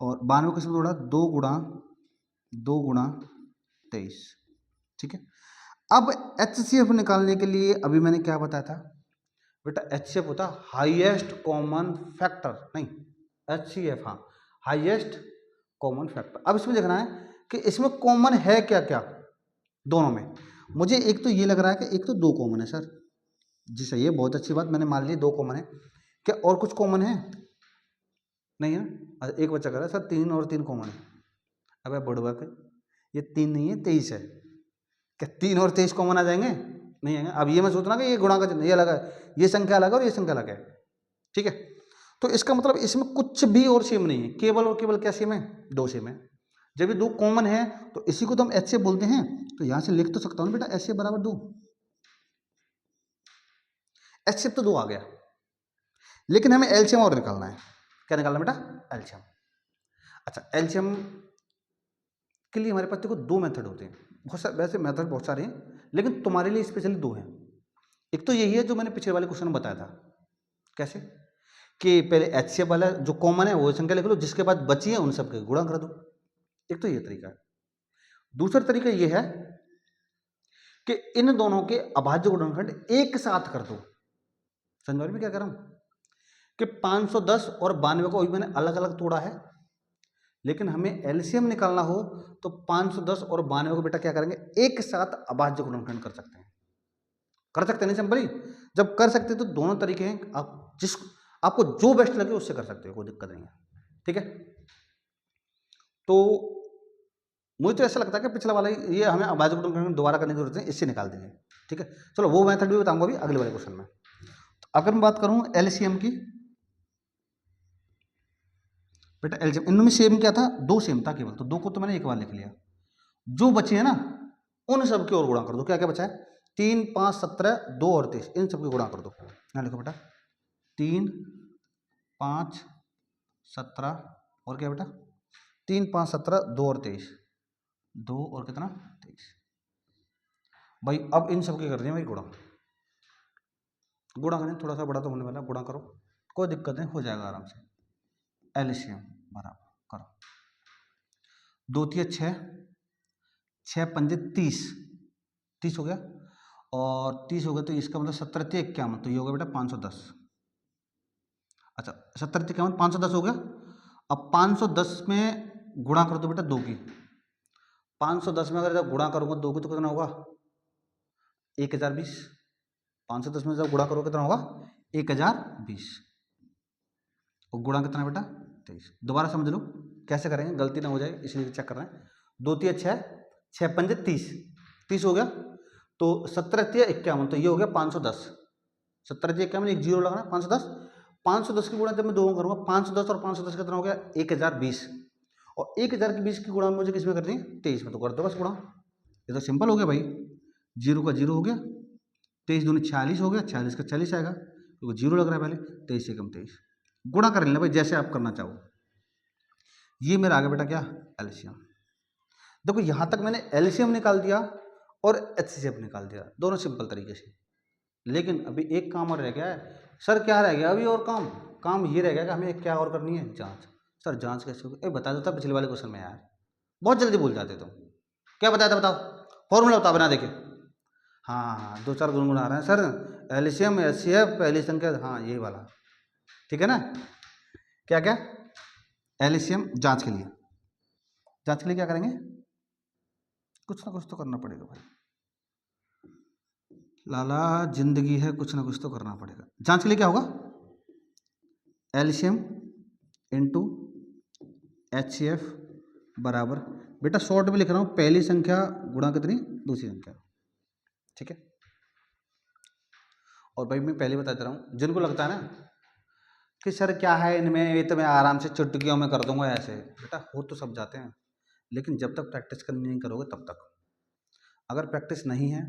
और 92 किसमें तोड़ा, 2 गुणा 23। ठीक है, अब एचसीएफ निकालने के लिए अभी मैंने क्या बताया था बेटा, एचसीएफ होता हाईएस्ट कॉमन फैक्टर, नहीं एचसीएफ, हाँ हाईएस्ट कॉमन फैक्टर। अब इसमें देखना है कि इसमें कॉमन है क्या क्या दोनों में। मुझे एक तो ये लग रहा है कि एक तो 2 कॉमन है सर। जी सही है, बहुत अच्छी बात, मैंने मान ली 2 कॉमन है। क्या और कुछ कॉमन है? नहीं है ना। एक बच्चा कह रहा है सर 3 और 3 कॉमन है। अबे बुड़बक के, ये 3 नहीं है 23 है। क्या 3 और 23 कॉमन आ जाएंगे? नहीं आएंगे। अब ये मैं सोचना कि ये गुणा का चिन्ह ये अलग है, ये संख्या अलग है और ये संख्या अलग है, ठीक है। तो इसका मतलब इसमें कुछ भी और सेम नहीं है, केवल और केवल क्या सेम है? 2 सेम है। जब ये 2 कॉमन है तो इसी को तो हम एच से बोलते हैं। तो यहां से लिख तो सकता हूं ना बेटा, एच से बराबर 2, एच से तो 2 आ गया। लेकिन हमें एलसीएम और निकालना है। क्या निकालना बेटा? एलसीएम। अच्छा, एलसीएम के लिए हमारे पास देखो 2 मेथड होते हैं। बहुत सारे वैसे मेथड बहुत सारे हैं, लेकिन तुम्हारे लिए स्पेशली 2 हैं। एक तो यही है जो मैंने पिछले वाले क्वेश्चन में बताया था। कैसे? कि पहले एचसीएफ वाला जो कॉमन है वो संख्या लिख लो, जिसके बाद बची है उन सबके गुणा कर दो। एक तो ये तरीका है। दूसरा तरीका ये है कि इन दोनों के अभाज्य गुणनखंड एक साथ कर दो। समझ में क्या कर रहा हूं? कि 510 और 92 को अभी मैंने अलग अलग तोड़ा है, लेकिन हमें एलसीएम निकालना हो तो 510 और 92 को बेटा क्या करेंगे? एक साथ अभाज्य गुणनखंड कर सकते हैं। कर सकते हैं नहीं सिंपली? जब कर सकते हैं तो दोनों तरीके हैं, आप जिस आपको जो बेस्ट लगे उससे कर सकते हो, कोई दिक्कत नहीं है, ठीक है। तो मुझे तो ऐसा लगता है कि पिछला वाला ये हमें अभाज्य गुणनखंड दोबारा करने की जरूरत है, इससे निकाल देंगे, ठीक है। चलो वो मेथड भी बताऊंगा अभी अगले वाले क्वेश्चन में। तो अगर मैं बात करूं एलसीएम की, बेटा एलसीएम इनमें सेम क्या था? 2 सेम था केवल, तो 2 को तो मैंने एक बार लिख लिया। जो बचे हैं ना उन सब की ओर गुणा कर दो। क्या क्या बचा है? 3, 5, 17, 2 और 23, इन सबकी गुणा कर दो। यहाँ लिखो बेटा 3, 5, 17 और क्या बेटा? 3, 5, 17, 2 और 23, 2 और कितना? 23। भाई अब इन सबके कर दिए भाई गुणा। गुणा करें, थोड़ा सा बड़ा तो होने वाला, गुणा करो, कोई दिक्कत नहीं, हो जाएगा आराम से। एलसीएम बराबर करो, 2 तिया 6, 6 पंजे 30, 30 हो गया, और 30 हो गया तो इसका मतलब 17 तिया 51, तो ये हो गया बेटा 510। अच्छा 17 तिया 51, 510 हो गया। अब 510 में गुणा कर दो बेटा 2 की। 510 में अगर जब गुणा करूंगा 2 की तो कितना होगा? 1020। 510 में जब गुणा करोगे कितना होगा? 1020। और गुणा कितना है बेटा? 23। दोबारा समझ लो कैसे करेंगे, गलती ना हो जाए इसलिए चेक कर रहे हैं। 2 तिया 6, 6 पंजे 30, 30 हो गया, तो 17 तिया 51, तो ये हो गया 510। 17 तिया 51, एक जीरो लगाना, 510। 510 की गुणा जब मैं 2 में करूंगा, 510 और 510 कितना हो गया? 1020। और 1020 की गुणा मुझे किस में करनी है? 23 में, तो कर दो बस गुणा। ये तो सिंपल हो गया भाई, जीरो का जीरो हो गया, 23 दूनी 46 हो गया, 46 का 40 आएगा क्योंकि जीरो लग रहा है पहले, 23 से कम 23। गुणा कर लेना भाई जैसे आप करना चाहो। ये मेरा आ गया बेटा क्या? एलसीएम। देखो यहां तक मैंने एलसीएम निकाल दिया और एचसीएफ निकाल दिया, दोनों सिंपल तरीके से। लेकिन अभी एक काम और रह गया है। सर क्या रह गया अभी और काम? काम ये रह गया कि हमें क्या और करनी है? जांच। सर जांच कैसे होगी? बता देता पिछले वाले क्वेश्चन में यार, बहुत जल्दी भूल जाते तुम। क्या बताया था बताओ, फॉर्मूला बताओ बना देखे। हाँ हाँ, 2-4 गुनगुना रहे हैं सर, एलसीएम एचसीएफ पहली संख्या, हाँ यही वाला, ठीक है ना। क्या क्या? एलसीएम जांच के लिए, जांच के लिए क्या करेंगे? कुछ ना कुछ तो करना पड़ेगा भाई, लाला जिंदगी है, कुछ ना कुछ तो करना पड़ेगा। जांच के लिए क्या होगा? एलसीएम इंटू एचसीएफ बराबर, बेटा शॉर्ट में लिख रहा हूँ, पहली संख्या गुणा कितनी? दूसरी संख्या, ठीक है। और भाई मैं पहले बता दे रहा हूँ, जिनको लगता है ना कि सर क्या है इनमें, ये तो मैं आराम से चुटकियों में कर दूंगा ऐसे, बेटा हो तो सब जाते हैं, लेकिन जब तक प्रैक्टिस करनी नहीं करोगे तब तक। अगर प्रैक्टिस नहीं है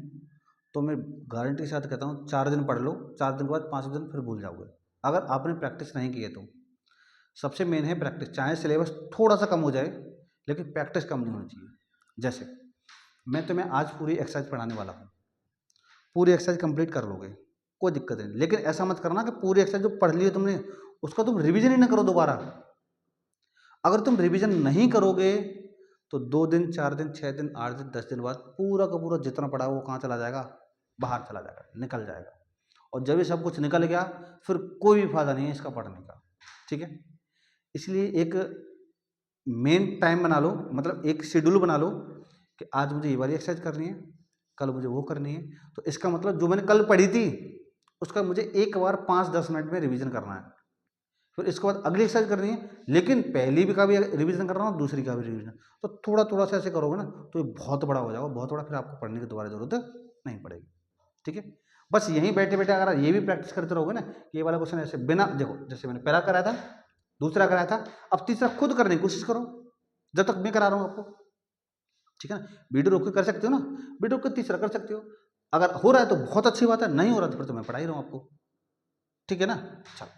तो मैं गारंटी के साथ कहता हूँ 4 दिन पढ़ लो, 4 दिन के बाद 5 दिन फिर भूल जाओगे, अगर आपने प्रैक्टिस नहीं की है तो। सबसे मेन है प्रैक्टिस, चाहे सिलेबस थोड़ा सा कम हो जाए लेकिन प्रैक्टिस कम नहीं होनी चाहिए। जैसे मैं तुम्हें आज पूरी एक्सरसाइज पढ़ाने वाला हूँ, पूरी एक्सरसाइज कंप्लीट कर लोगे, कोई दिक्कत नहीं, लेकिन ऐसा मत करना कि पूरी एक्सरसाइज जो पढ़ ली है तुमने उसका तुम रिवीजन ही ना करो दोबारा। अगर तुम रिवीजन नहीं करोगे तो 2 दिन, 4 दिन, 6 दिन, 8 दिन, 10 दिन बाद पूरा का पूरा जितना पढ़ा वो कहाँ चला जाएगा? बाहर चला जाएगा, निकल जाएगा। और जब ये सब कुछ निकल गया फिर कोई भी फायदा नहीं है इसका पढ़ने का, ठीक है। इसलिए एक मेन टाइम बना लो, मतलब एक शेड्यूल बना लो कि आज मुझे ये वाली एक्सरसाइज करनी है, कल मुझे वो करनी है। तो इसका मतलब जो मैंने कल पढ़ी थी उसका मुझे एक बार 5-10 मिनट में रिवीजन करना है, फिर इसके बाद अगली एक्सरसाइज करनी है, लेकिन पहली भी का भी रिवीजन कर रहा हूँ, दूसरी का भी रिवीजन। तो थोड़ा थोड़ा सा ऐसे करोगे ना तो ये बहुत बड़ा हो जाएगा, बहुत बड़ा, फिर आपको पढ़ने की दोबारा जरूरत नहीं पड़ेगी। ठीक है, बस यहीं बैठे बैठे अगर ये भी प्रैक्टिस करते रहोगे ना, ये वाला क्वेश्चन ऐसे बिना, देखो जैसे मैंने पहला कराया था, दूसरा कराया था, अब तीसरा खुद करने की कोशिश करो जब तक मैं करा रहा हूँ आपको। ठीक है ना, वीडियो रोक के कर सकते हो ना, वीडियो रोक के तीसरा कर सकते हो। अगर हो रहा है तो बहुत अच्छी बात है, नहीं हो रहा तो फिर तो मैं पढ़ा ही रहा हूँ आपको। ठीक है ना, चलो।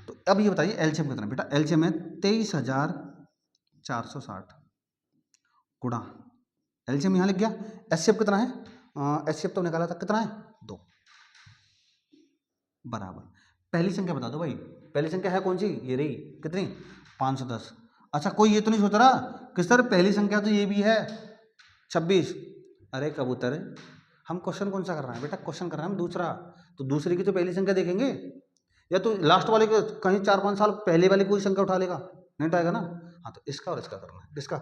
तो अब ये बताइए एलसीएम कितना बेटा, एलसीएम है 23,460 गुणा, एलसीएम यहाँ लिख गया। एचसीएफ कितना है, एचसीएफ तो निकाला था, कितना है 2, बराबर पहली संख्या बता दो भाई, पहली संख्या है कौन सी, ये रही, कितनी 510। अच्छा कोई ये तो नहीं सोच रहा कि सर पहली संख्या तो ये भी है 26। अरे कबूतर, हम क्वेश्चन कौन सा कर रहे हैं बेटा, क्वेश्चन कर रहे हैं हम दूसरा, तो दूसरे की तो पहली संख्या देखेंगे, या तो लास्ट वाले को कहीं 4-5 साल पहले वाले कोई संख्या उठा लेगा, नहीं उठाएगा ना। हाँ तो इसका और इसका करना है, किसका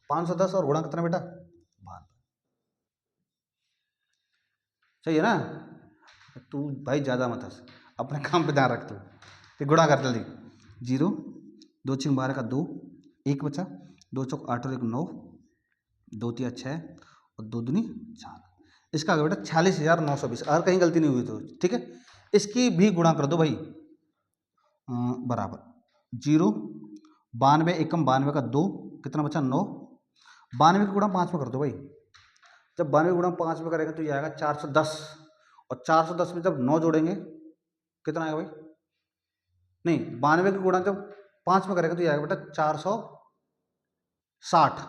510 और गुणा कितना बेटा 12, सही है ना। तू भाई ज़्यादा मत हंस, अपने काम पे ध्यान रख तू। तो गुणा कर जल्दी, 0, 2 6 12 का 2, 1 बचा, 2 चौक 8 और 1 9, 2 3 6 और 2 दूनी 4, इसका आ गया बेटा 46,920। अगर कहीं गलती नहीं हुई तो ठीक है, इसकी भी गुणा कर दो भाई, बराबर 0, 92 एकम 92 का 2, कितना बचा 9, 92 का गुणा 5 में कर दो भाई, जब 92 गुणा 5 में करेगा तो ये आएगा 410, और 410 में जब 9 जोड़ेंगे कितना आएगा भाई, नहीं 92 का गुणा जब 5 में करेगा तो ये आएगा बेटा 460,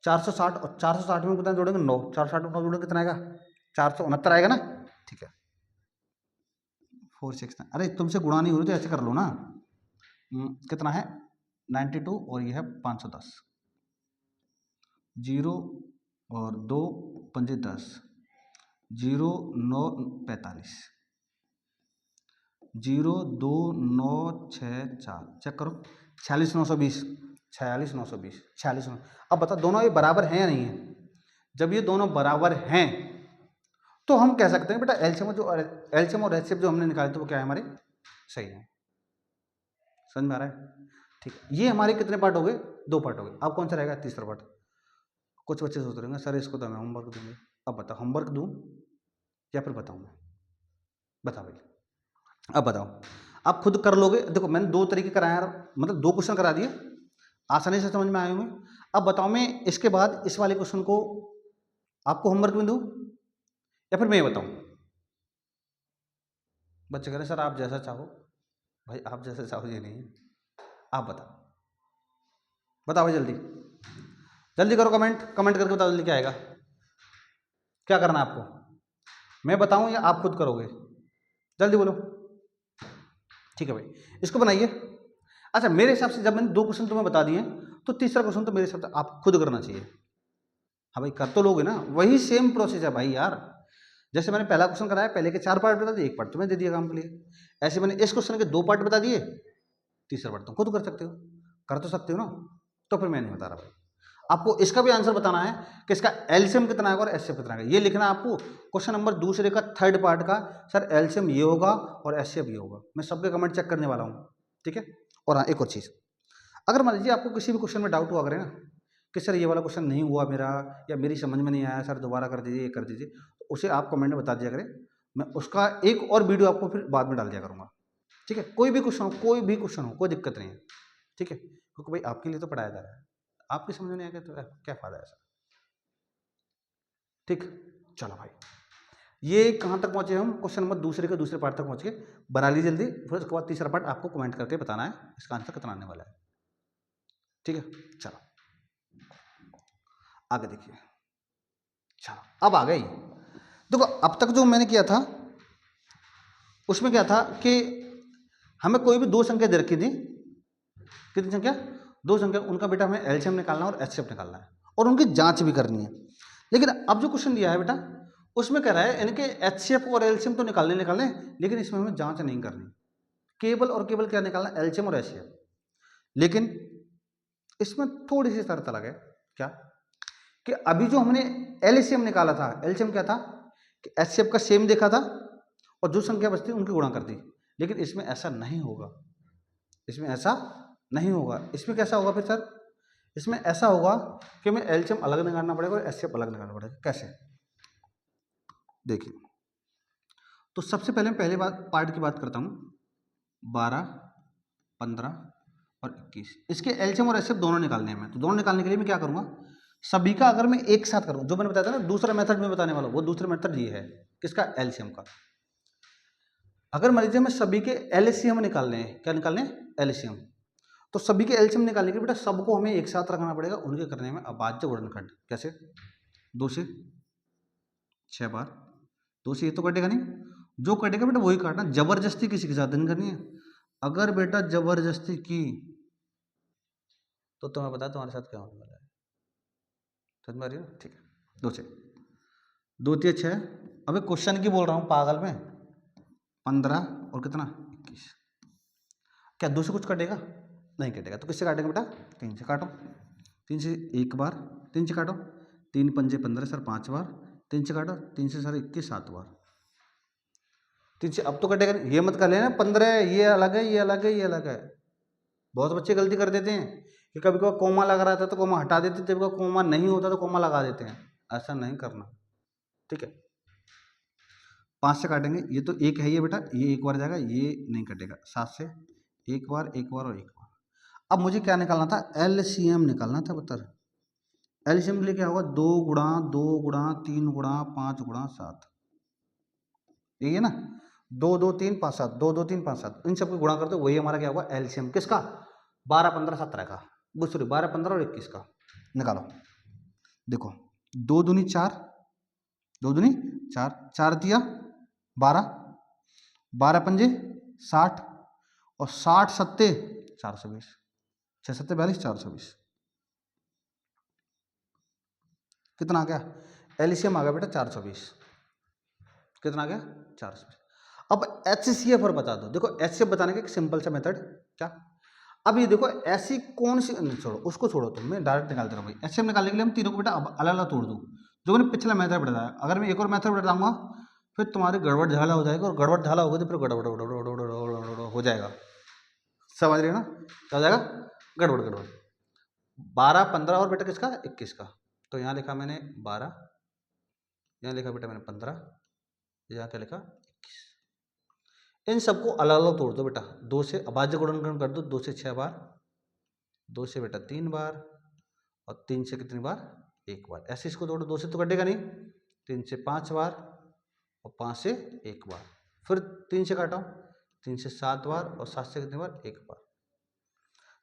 460 और 460 में कितना जोड़ेंगे 9, 460 में 9 जोड़ेंगे कितना आएगा 469 आएगा ना। ठीक है 469, अरे तुमसे गुणा नहीं हो रही तो ऐसे कर लो ना, कितना है 92 और ये है 510, 0 और 2 5 10, 0 9 45, 0 2 9 6 4, चेक करो 46,920, 46,920, 46। अब बता दोनों ये बराबर हैं या नहीं है, जब ये दोनों बराबर हैं तो हम कह सकते हैं बेटा एलसीएम और एचसीएफ जो हमने निकाले थे वो क्या है हमारे, सही है। समझ में आ रहा है, ठीक है। ये हमारे कितने पार्ट हो गए, 2 पार्ट हो गए, अब कौन सा रहेगा तीसरा पार्ट। कुछ बच्चे सोच रहे हैं सर इसको तो मैं होमवर्क दूंगे, अब बता होमवर्क दूं या फिर बताऊं मैं, बता भाई, अब बताओ आप खुद कर लोगे। देखो मैंने 2 तरीके कराया, मतलब 2 क्वेश्चन करा दिए, आसानी से समझ में आए होंगे। अब बताओ मैं इसके बाद इस वाले क्वेश्चन को आपको होमवर्क में दूं या फिर मैं बताऊं। बच्चे कह रहे सर आप जैसा चाहो, भाई आप जैसा चाहो ये नहीं है, आप बताओ, बताओ भाई जल्दी जल्दी करो, कमेंट करके बताओ जल्दी क्या आएगा, क्या करना है आपको, मैं बताऊं या आप खुद करोगे, जल्दी बोलो। ठीक है भाई इसको बनाइए। अच्छा मेरे हिसाब से जब मैंने 2 क्वेश्चन तुम्हें बता दिए तो तीसरा क्वेश्चन तो मेरे हिसाब से आप खुद करना चाहिए। हाँ भाई कर तो लोगे ना, वही सेम प्रोसेस है भाई यार, जैसे मैंने पहला क्वेश्चन कराया पहले के 4 पार्ट बता दिए, 1 पार्ट तुम्हें दे दिया काम के लिए, ऐसे मैंने इस क्वेश्चन के 2 पार्ट बता दिए, तीसरा पार्ट तुम खुद कर सकते हो, कर तो सकते हो ना। तो फिर मैं नहीं बता रहा भाई, आपको इसका भी आंसर बताना है कि इसका एलसीएम कितना आएगा और एचसीएफ कितना आएगा, ये लिखना है आपको। क्वेश्चन नंबर दूसरे का 3rd पार्ट का, सर एलसीएम ये होगा और एचसीएफ ये होगा, मैं सबके कमेंट चेक करने वाला हूँ। ठीक है, और हाँ एक और चीज़, अगर मान लीजिए आपको किसी भी क्वेश्चन में डाउट हुआ करे ना कि सर ये वाला क्वेश्चन नहीं हुआ मेरा, या मेरी समझ में नहीं आया सर दोबारा कर दीजिए, ये कर दीजिए, तो उसे आप कमेंट में बता दिया करें, मैं उसका एक और वीडियो आपको फिर बाद में डाल दिया करूँगा। ठीक है, कोई भी क्वेश्चन हो, कोई भी क्वेश्चन हो, कोई दिक्कत नहीं है। ठीक है, क्योंकि भाई आपके लिए तो पढ़ाया जा रहा है, आपकी समझ में नहीं आएगा तो क्या फ़ायदा है ऐसा। ठीक, चलो भाई ये कहाँ तक पहुँचे हम, क्वेश्चन नंबर दूसरे के दूसरे पार्ट तक पहुँच गए, बना लीजिए जल्दी, फिर उसके बाद तीसरा पार्ट आपको कमेंट करके बताना है इसका आंसर कितना आने वाला है। ठीक है, चलो आगे देखिए। चलो अब आ गई, देखो अब तक जो मैंने किया था उसमें क्या था कि हमें कोई भी 2 संख्या दे रखी थी, कितनी संख्या, 2 संख्या, उनका बेटा हमें एलसीएम निकालना है और एचसीएफ निकालना है और उनकी जांच भी करनी है। लेकिन अब जो क्वेश्चन दिया है बेटा उसमें कह रहा है इनके एचसीएफ और एलसीएम तो निकालने, लेकिन इसमें हमें जांच नहीं करनी, केवल और केवल क्या निकालना, एलसीएम और एचसीएफ। लेकिन इसमें थोड़ी सी शर्त अलग है। क्या? कि अभी जो हमने एलसीएम निकाला था, एलसीएम क्या था कि एचसीएफ का सेम देखा था और जो संख्या बचती उनकी गुणा कर दी। लेकिन इसमें ऐसा नहीं होगा, इसमें ऐसा नहीं होगा। इसमें कैसा होगा फिर सर? इसमें ऐसा होगा कि हमें एलसीएम अलग निकालना पड़ेगा और एचसीएफ अलग निकालना पड़ेगा। कैसे? देखिए, तो सबसे पहले मैं पहले पार्ट की बात करता हूँ। 12, 15 और 21, इसके एलसीएम और एचसीएफ दोनों निकालने हैं। तो दोनों निकालने के लिए मैं क्या करूँगा, सभी का अगर मैं एक साथ करूँ, जो मैंने बताया था ना दूसरा मेथड में बताने वाला, वो दूसरा मेथड ये है किसका? एलसीएम का। अगर मान लीजिए मैं सभी के एलसीएम निकालने हैं, क्या निकालने हैं? एलसीएम। तो सभी के एलसीएम निकालने के बेटा सबको हमें एक साथ रखना पड़ेगा, उनके करने में अभाज्य गुणनखंड। कैसे? 2 से 6 बार, 2 से ये तो कटेगा नहीं, जो कटेगा बेटा वही काटना, जबरदस्ती किसी के साथ नहीं करनी है। अगर बेटा जबरदस्ती की तो तुम्हें पता तुम्हारे साथ क्या होने वाला है, समझ में आ रही है? ठीक है, 2 से 2 3 6, अबे क्वेश्चन की बोल रहा हूँ पागल में, 15 और कितना? 21। क्या 2 से कुछ कटेगा? नहीं कटेगा। तो किससे काटेंगे बेटा? 3 से काटो। 3 से एक बार, 3 से काटो, 3 पंजे 15 सर 5 बार, 3 से काटो, 3 से सर 21 7 बार, 3 से अब तो कटेगा नहीं। ये मत कर लेना 15 है ये अलग है, ये अलग है, ये अलग है। बहुत बच्चे गलती कर देते हैं कि कभी कभी कोमा लगा रहा था तो कोमा हटा देते, जब कोमा नहीं होता तो कोमा लगा देते हैं। ऐसा नहीं करना, ठीक है? 5 से काटेंगे, ये तो एक है ये बेटा, ये एक बार जाएगा, ये नहीं कटेगा। 7 से एक बार, एक बार और एक बार। अब मुझे क्या निकालना था? एलसीएम निकालना था पुत्र। एलसीएम के लिए क्या होगा? 2 गुणा 2 गुणा 3 गुणा 5 गुणा 7, यही है ना? 2 2 3 5 7, 2 2 3 5 7, इन सबको गुणा करते वही हमारा क्या होगा? एलसीएम। किसका? 12 15 17 का, सॉरी 12 15 और 21 का निकालो। देखो 2 दूनी 4, 2 दूनी 4, 4 दिया 12, 12 पंजे 60 और 60 सत्ते 420, 6 सत्ते 42, 420। कितना आ गया? एलसीएम आ गया बेटा 420। कितना आ गया? 420। अब एचसीएफ और बता दो। देखो एचसीएफ बताने का एक सिंपल सा मेथड क्या, अब ये देखो ऐसी कौन सी, छोड़ो उसको, छोड़ो तुम, मैं डायरेक्ट निकाल दे रहा हूँ भाई। एचसीएफ निकालने के लिए हम तीनों को बेटा अलग अलग तोड़ दूँ, जो मैंने पिछला मेथड बताया। अगर मैं एक और मेथड बताऊंगा फिर तुम्हारी गड़बड़ झाला हो जाएगा, और गड़बड़ झाला होगा तो फिर गड़बड़ हो जाएगा। समझ रहे हो ना? क्या हो जाएगा? गड़बड़ गड़बड़। 12 15 और बेटा किसका? 21 का। तो यहाँ लिखा मैंने 12, यहाँ लिखा बेटा मैंने 15, यहाँ क्या लिखा? 21। इन सबको अलग अलग तोड़ दो बेटा। 2 से अभाज्य गुणनखंड कर दो, 2 से 6 बार, 2 से बेटा 3 बार, और 3 से कितनी बार? 1 बार। ऐसे इसको तोड़ो, 2 से तो कटेगा नहीं, 3 से 5 बार और 5 से 1 बार, फिर 3 से काटो, 3 से 7 बार और 7 से कितनी बार? 1 बार।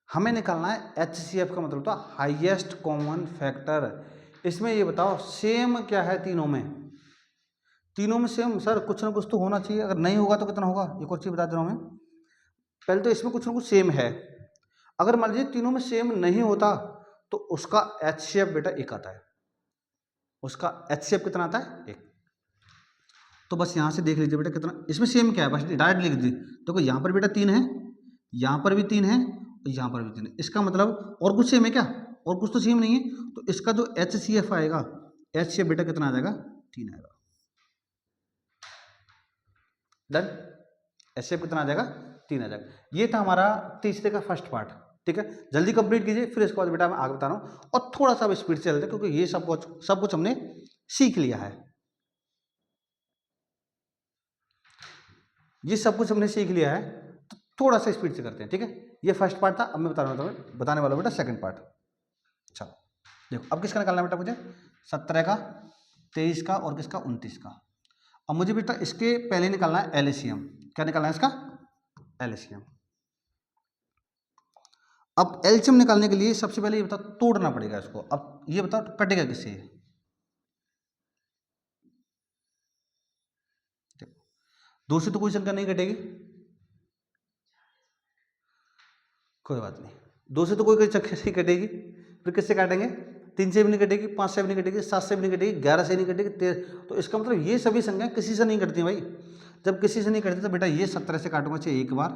हमें निकालना है एचसीएफ का मतलब था हाईएस्ट कॉमन फैक्टर। इसमें ये बताओ सेम क्या है तीनों में? तीनों में सेम सर कुछ ना कुछ तो होना चाहिए, अगर नहीं होगा तो कितना होगा? एक और चीज़ बता दे रहा हूँ मैं, पहले तो इसमें कुछ ना कुछ सेम है। अगर मान लीजिए तीनों में सेम नहीं होता तो उसका एचसीएफ बेटा 1 आता है, उसका एचसीएफ कितना आता है? 1। तो बस यहाँ से देख लीजिए बेटा कितना इसमें सेम क्या है, बस डायरेक्ट लिख दीजिए। देखो यहाँ पर बेटा 3 है, यहाँ पर भी 3 है और यहाँ पर भी 3 है। इसका मतलब और कुछ सेम है क्या? और कुछ तो सेम नहीं है। तो इसका जो एचसीएफ आएगा, एचसीएफ बेटा कितना आ जाएगा? 3 आएगा। डन। एचसीएफ कितना आ जाएगा? 3 आ जाएगा। ये था हमारा तीसरे का फर्स्ट पार्ट, ठीक है? जल्दी कंप्लीट कीजिए, फिर इसके बाद बेटा मैं आगे बता रहा हूँ, और थोड़ा सा स्पीड से चलते हैं क्योंकि ये सब कुछ हमने सीख लिया है। ये सब कुछ हमने सीख लिया है, तो थोड़ा सा स्पीड से करते हैं, ठीक है? ये फर्स्ट पार्ट था। अब मैं बताने वाला हूँ बेटा सेकंड पार्ट। चलो देखो, अब किसका निकालना बेटा मुझे? 17 का, 23 का और किसका? 29 का। अब मुझे बेटा इसके पहले निकालना है एलसीएम। क्या निकालना है इसका? एलसीएम। अब एलसीएम निकालने के लिए सबसे पहले ये बताओ तोड़ना पड़ेगा इसको। अब ये बताओ कटेगा किससे? देखो 2 से तो कोई संख्या नहीं कटेगी, कोई बात नहीं, 2 से तो कोई संख्या नहीं कटेगी, फिर किससे काटेंगे? 3 से भी नहीं कटेगी, 5 से भी नहीं कटेगी, 7 से भी नहीं कटेगी, 11 से नहीं कटेगी, 13। तो इसका मतलब ये सभी संख्या किसी से नहीं कटती भाई। जब किसी से नहीं कटती तो बेटा ये 17 से काटूंगा, चाहे 1 बार,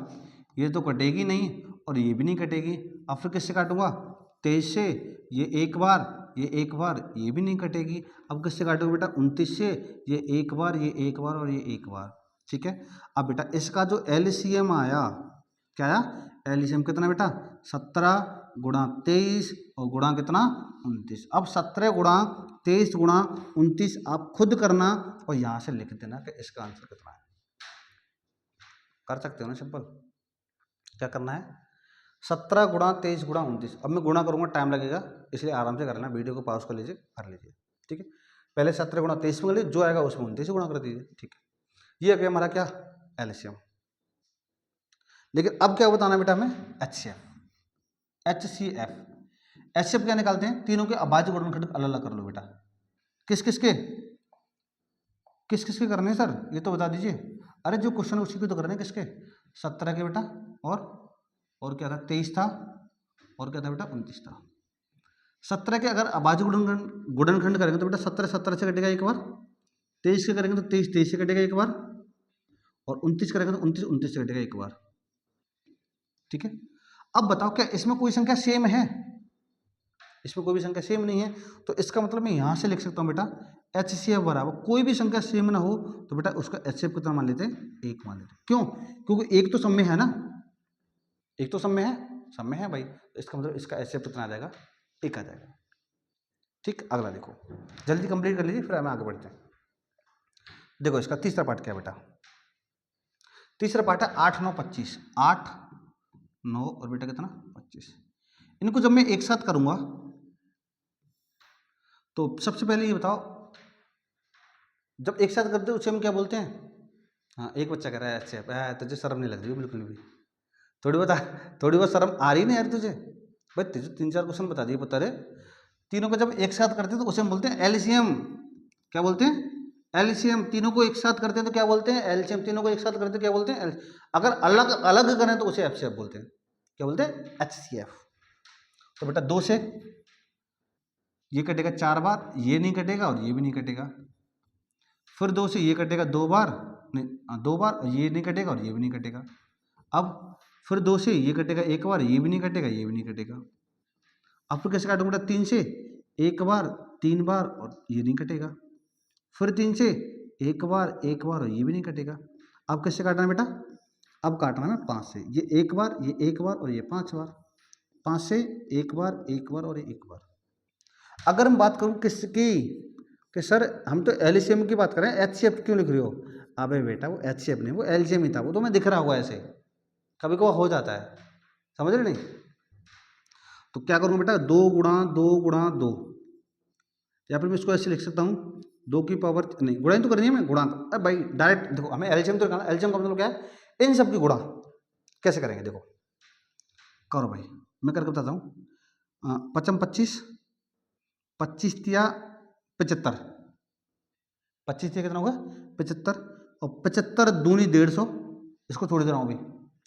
ये तो कटेगी नहीं और ये भी नहीं कटेगी। अब फिर किससे काटूंगा? 23 से, ये एक बार, ये एक बार, ये भी नहीं कटेगी। अब किससे काटोगे बेटा? 29 से, ये एक बार, ये एक बार और ये एक बार। ठीक है। अब बेटा इसका जो एलसीएम आया, क्या आया? एलसीएम कितना बेटा? 17 गुणा 23 और गुणा कितना? 29। अब 17 गुणा 23 गुणा 29 आप खुद करना और यहाँ से लिख देना कि इसका आंसर कितना है। कर सकते हो ना सिंपल। क्या करना है? 17 गुणा 23 गुणा 29। अब मैं गुणा करूंगा, टाइम लगेगा, इसलिए आराम से कर लेना। वीडियो को पॉज कर लीजिए, कर लीजिए। ठीक है। पहले 17 गुणा 23 में कर लीजिए, जो आएगा उसमें 29 गुणा कर दीजिए। ठीक है। ये आ गया हमारा क्या? एलसीएम। लेकिन अब क्या बताना बेटा हमें? एचसीएफ। एचसीएफ। एचसीएफ क्या निकालते हैं? तीनों के अभाज्य गुणनखंड अलग अलग कर लो बेटा। किस किस के? किस किस के करने हैं सर, ये तो बता दीजिए। अरे जो क्वेश्चन है उसी को तो करने हैं। किसके? 17 के बेटा, और क्या था? 23 था, और क्या था बेटा? 29 था। 17 के अगर अभाज्य गुणनखंड करेंगे तो बेटा 17 17 से कटेगा एक बार, 23 के करेंगे तो 23 23 से कटेगा एक बार, और 29 करेंगे तो 29 29 से कटेगा एक बार। ठीक है। अब बताओ क्या इसमें कोई संख्या सेम है? इसमें कोई भी संख्या सेम नहीं है, तो इसका मतलब मैं यहां से लिख सकता हूं बेटा एचसीएफ बराबर, कोई भी संख्या सेम ना हो तो बेटा उसका एचसीएफ कितना मान लेते हैं? 1 मान लेते हैं। क्यों? क्योंकि एक तो सब में है ना, एक तो सब में है, सब में है भाई, तो इसका मतलब इसका एचसीएफ कितना आ जाएगा? 1 आ जाएगा। ठीक। अगला देखो, जल्दी कंप्लीट कर लीजिए फिर हम आगे बढ़ते हैं। देखो इसका तीसरा पार्ट क्या है बेटा? तीसरा पार्ट है 8 9 25। 8 9 और बेटा कितना? 25। इनको जब मैं एक साथ करूंगा तो सबसे पहले ये बताओ, जब एक साथ करते हैं उसे हम क्या बोलते हैं? हाँ, एक बच्चा कह रहा है अच्छा तुझे शर्म नहीं लग रही बिल्कुल भी? थोड़ी बहुत शर्म आ रही ना यार तुझे? भाई तुझे 3 4 क्वेश्चन बता दिए, बता रहे तीनों को जब एक साथ करते हैं तो उसे हम बोलते हैं एलसीएम। क्या बोलते हैं? एलसीएम। तीनों को एक साथ करते हैं तो क्या बोलते हैं? एलसीएम। तीनों को एक साथ करते हैं क्या बोलते हैं? अगर अलग अलग करें तो उसे एफसीएफ बोलते हैं। क्या बोलते हैं? एचसीएफ। तो बेटा 2 से ये कटेगा 4 बार, ये नहीं कटेगा और ये भी नहीं कटेगा। फिर 2 से ये कटेगा 2 बार, नहीं 2 बार, और ये नहीं कटेगा और ये भी नहीं कटेगा। अब फिर 2 से ये कटेगा 1 बार, ये भी नहीं कटेगा, ये भी नहीं कटेगा। अब फिर कैसे काटूंगा बेटा? 3 से 1 बार, 3 बार और ये नहीं कटेगा। फिर 3 से 1 बार, 1 बार और ये भी नहीं कटेगा। अब कैसे काटना है बेटा? अब काटना है 5 से, ये 1 बार, ये 1 बार और ये 5 बार। 5 से 1 बार, 1 बार और ये 1 बार। अगर मैं बात करूं किसकी, कि सर हम तो एलसीएम की बात करें, एचसीएफ क्यों लिख रहे हो? अबे बेटा वो एचसीएफ नहीं, वो एलसीएम ही था, वो तो मैं दिख रहा होगा ऐसे, कभी कभी हो जाता है, समझ रहे नहीं? तो क्या करूंगा बेटा? 2 गुणा 2 गुणा 2, या फिर मैं इसको ऐसे लिख सकता हूँ 2 की पावर, नहीं गुणा तो करनी है मैं, गुणा अरे भाई डायरेक्ट देखो, हमें एलसीएम तो निकालना। एलसीएम का मतलब क्या है? इन सब की गुणा कैसे करेंगे देखो, करो भाई, मैं करके बताता हूँ। 5 25, 25 तिया 75, 25 तिया कितना होगा? 75, और 75 दूनी 150, इसको छोड़ दे रहा हूँ अभी,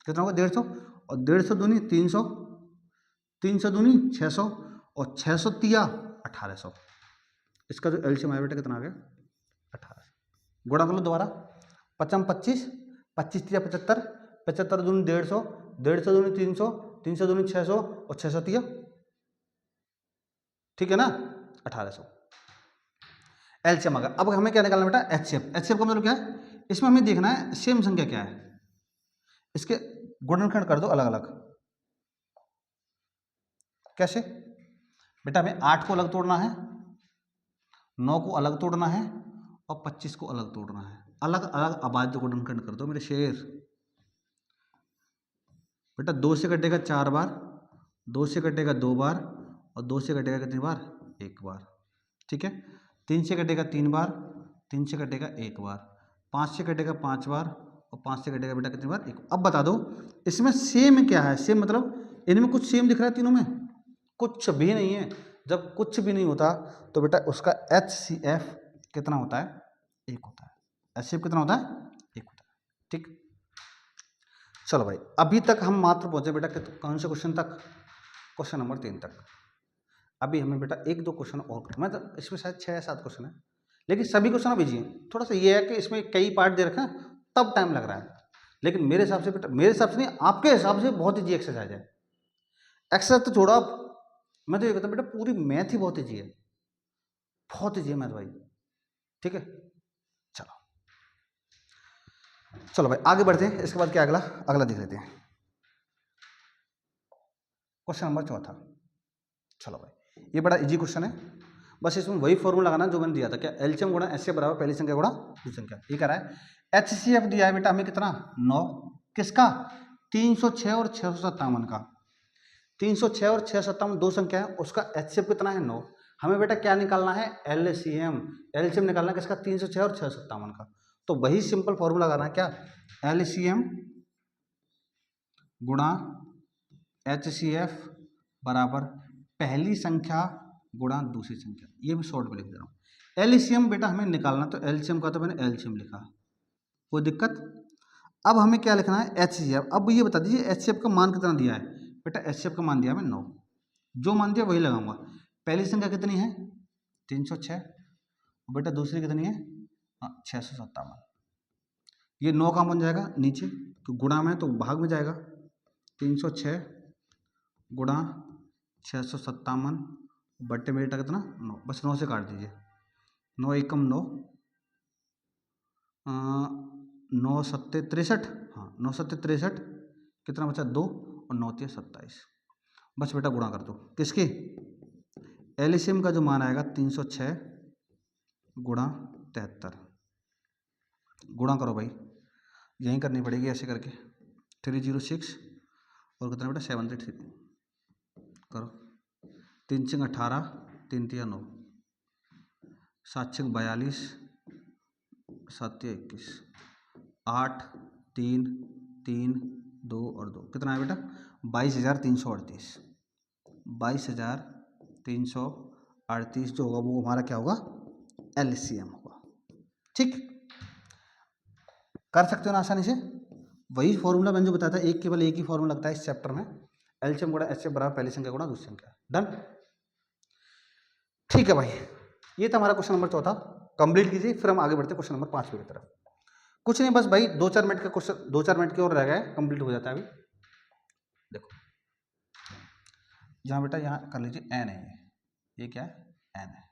कितना होगा? 150, और 150 दूनी 300, 300 दूनी 600, और 600 तिया 1800। इसका जो एलसीएम आया बेटा कितना आ गया? 1800। गुणा कर लो दोबारा, 5 25, 25 तिया 75, 75 दूनी 150, 150 दूनी 300, 300 दूनी 600, और 600 तिया, ठीक है ना, 1800 एलसीएम आ गया। अब हमें क्या निकालना बेटा? एचसीएफ। एचसीएफ का मतलब क्या है? इसमें हमें देखना है सेम संख्या क्या है, इसके गुणनखंड कर दो अलग अलग। कैसे बेटा? हमें 8 को अलग तोड़ना है, 9 को अलग तोड़ना है, और 25 को अलग तोड़ना है। अलग अलग अभाज्य गुणनखंड कर दो मेरे शेर। बेटा 2 से कटेगा 4 बार, 2 से कटेगा 2 बार, और 2 से कटेगा कितनी बार? 1 बार। ठीक है। 3 से कटेगा 3 बार, 3 से कटेगा 1 बार, 5 से कटेगा 5 बार, और 5 से कटेगा बेटा कितनी बार? 1। अब बता दो इसमें सेम क्या है? सेम मतलब इनमें कुछ सेम दिख रहा है तीनों में? कुछ भी नहीं है। जब कुछ भी नहीं होता तो बेटा उसका एचसीएफ कितना होता है? 1 होता है। एचसीएफ कितना होता है? 1 होता है। ठीक। चलो भाई, अभी तक हम मात्र पहुंचे बेटा कौन से क्वेश्चन तक? क्वेश्चन नंबर 3 तक। अभी हमें बेटा 1 2 क्वेश्चन और करना, मतलब इसमें शायद 6 या 7 क्वेश्चन है, लेकिन सभी क्वेश्चन आप इजी हैं। थोड़ा सा ये है कि इसमें कई पार्ट दे रखे हैं तब टाइम लग रहा है, लेकिन मेरे हिसाब से बेटा, मेरे हिसाब से नहीं, आपके हिसाब से बहुत ईजी एक्सरसाइज है। एक्सरसाइज तो छोड़ो आप, मैं तो ये कहता हूँ बेटा पूरी मैथ ही बहुत ईजी है, बहुत ईजी है मैथ भाई। ठीक है, चलो चलो भाई आगे बढ़ते हैं। इसके बाद क्या अगला अगला देख लेते हैं, क्वेश्चन नंबर चौथा। चलो भाई ये बड़ा इजी क्वेश्चन है, बस इसमें वही फॉर्मूला लगाना जो मैंने दिया था, क्या एलसीएम गुणा एचसीएफ बराबर पहली संख्या गुणा दूसरी संख्या। ये कह रहा है एचसीएफ दिया है बेटा हमें कितना 9, किसका 306 और 657 का। 306 और 657 दो संख्या है, उसका एचसीएफ कितना है 9। हमें बेटा क्या निकालना है एलसीएम, एलसीएम निकालना है किसका 306 और 657 का। तो वही सिंपल फॉर्मूला लगाना है, क्या एलसीएम गुणा एचसीएफ बराबर पहली संख्या गुणा दूसरी संख्या। ये मैं शॉर्ट में लिख दे रहा हूँ। एलसीएम बेटा हमें निकालना, तो एलसीएम का तो मैंने एलसीएम लिखा, कोई दिक्कत। अब हमें क्या लिखना है एचसीएफ। अब ये बता दीजिए एचसीएफ का मान कितना दिया है बेटा, एचसीएफ का मान दिया मैं 9, जो मान दिया वही लगाऊंगा। पहली संख्या कितनी है 306, बेटा दूसरी कितनी है 657। ये 9 का बन जाएगा नीचे, तो गुणा में तो भाग में जाएगा, 306 गुणा 657 बट्टे में बेटा कितना 9, बस 9 से काट दीजिए, 9 एकम 9, 9 सत्ते 63, हाँ 9 सत्ते 63, कितना बचा 2 और 9 तिया 27। बस बेटा गुणा कर दो किसके, एलसीएम का जो मान आएगा 306 गुणा 73, गुणा करो भाई, यहीं करनी पड़ेगी ऐसे करके, 306 और कितना बेटा 73 करो, 3 छिंग 18, 3 तिया 9, 7 छिंग 42, 7 तिया 21, 8 3 3 2 और 2 कितना है बेटा 22,338। 22,338 जो होगा वो हमारा क्या होगा एलसीएम होगा। ठीक, कर सकते हो ना आसानी से। वही फॉर्मूला मैंने जो बताया था, केवल एक ही फॉर्मूला लगता है इस चैप्टर में, एलसीएम गुणा एचसीएफ बराबर पहली संख्या गुणा दूसरी संख्या। डन, ठीक है भाई, ये था हमारा क्वेश्चन नंबर चौथा। कंप्लीट कीजिए, फिर हम आगे बढ़ते हैं क्वेश्चन नंबर 5 की तरफ। कुछ नहीं, बस भाई 2-4 मिनट का क्वेश्चन, 2-4 मिनट की और रह गए, कंप्लीट हो जाता है अभी। देखो यहाँ बेटा, यहाँ कर लीजिए एन है, ये क्या है एन है।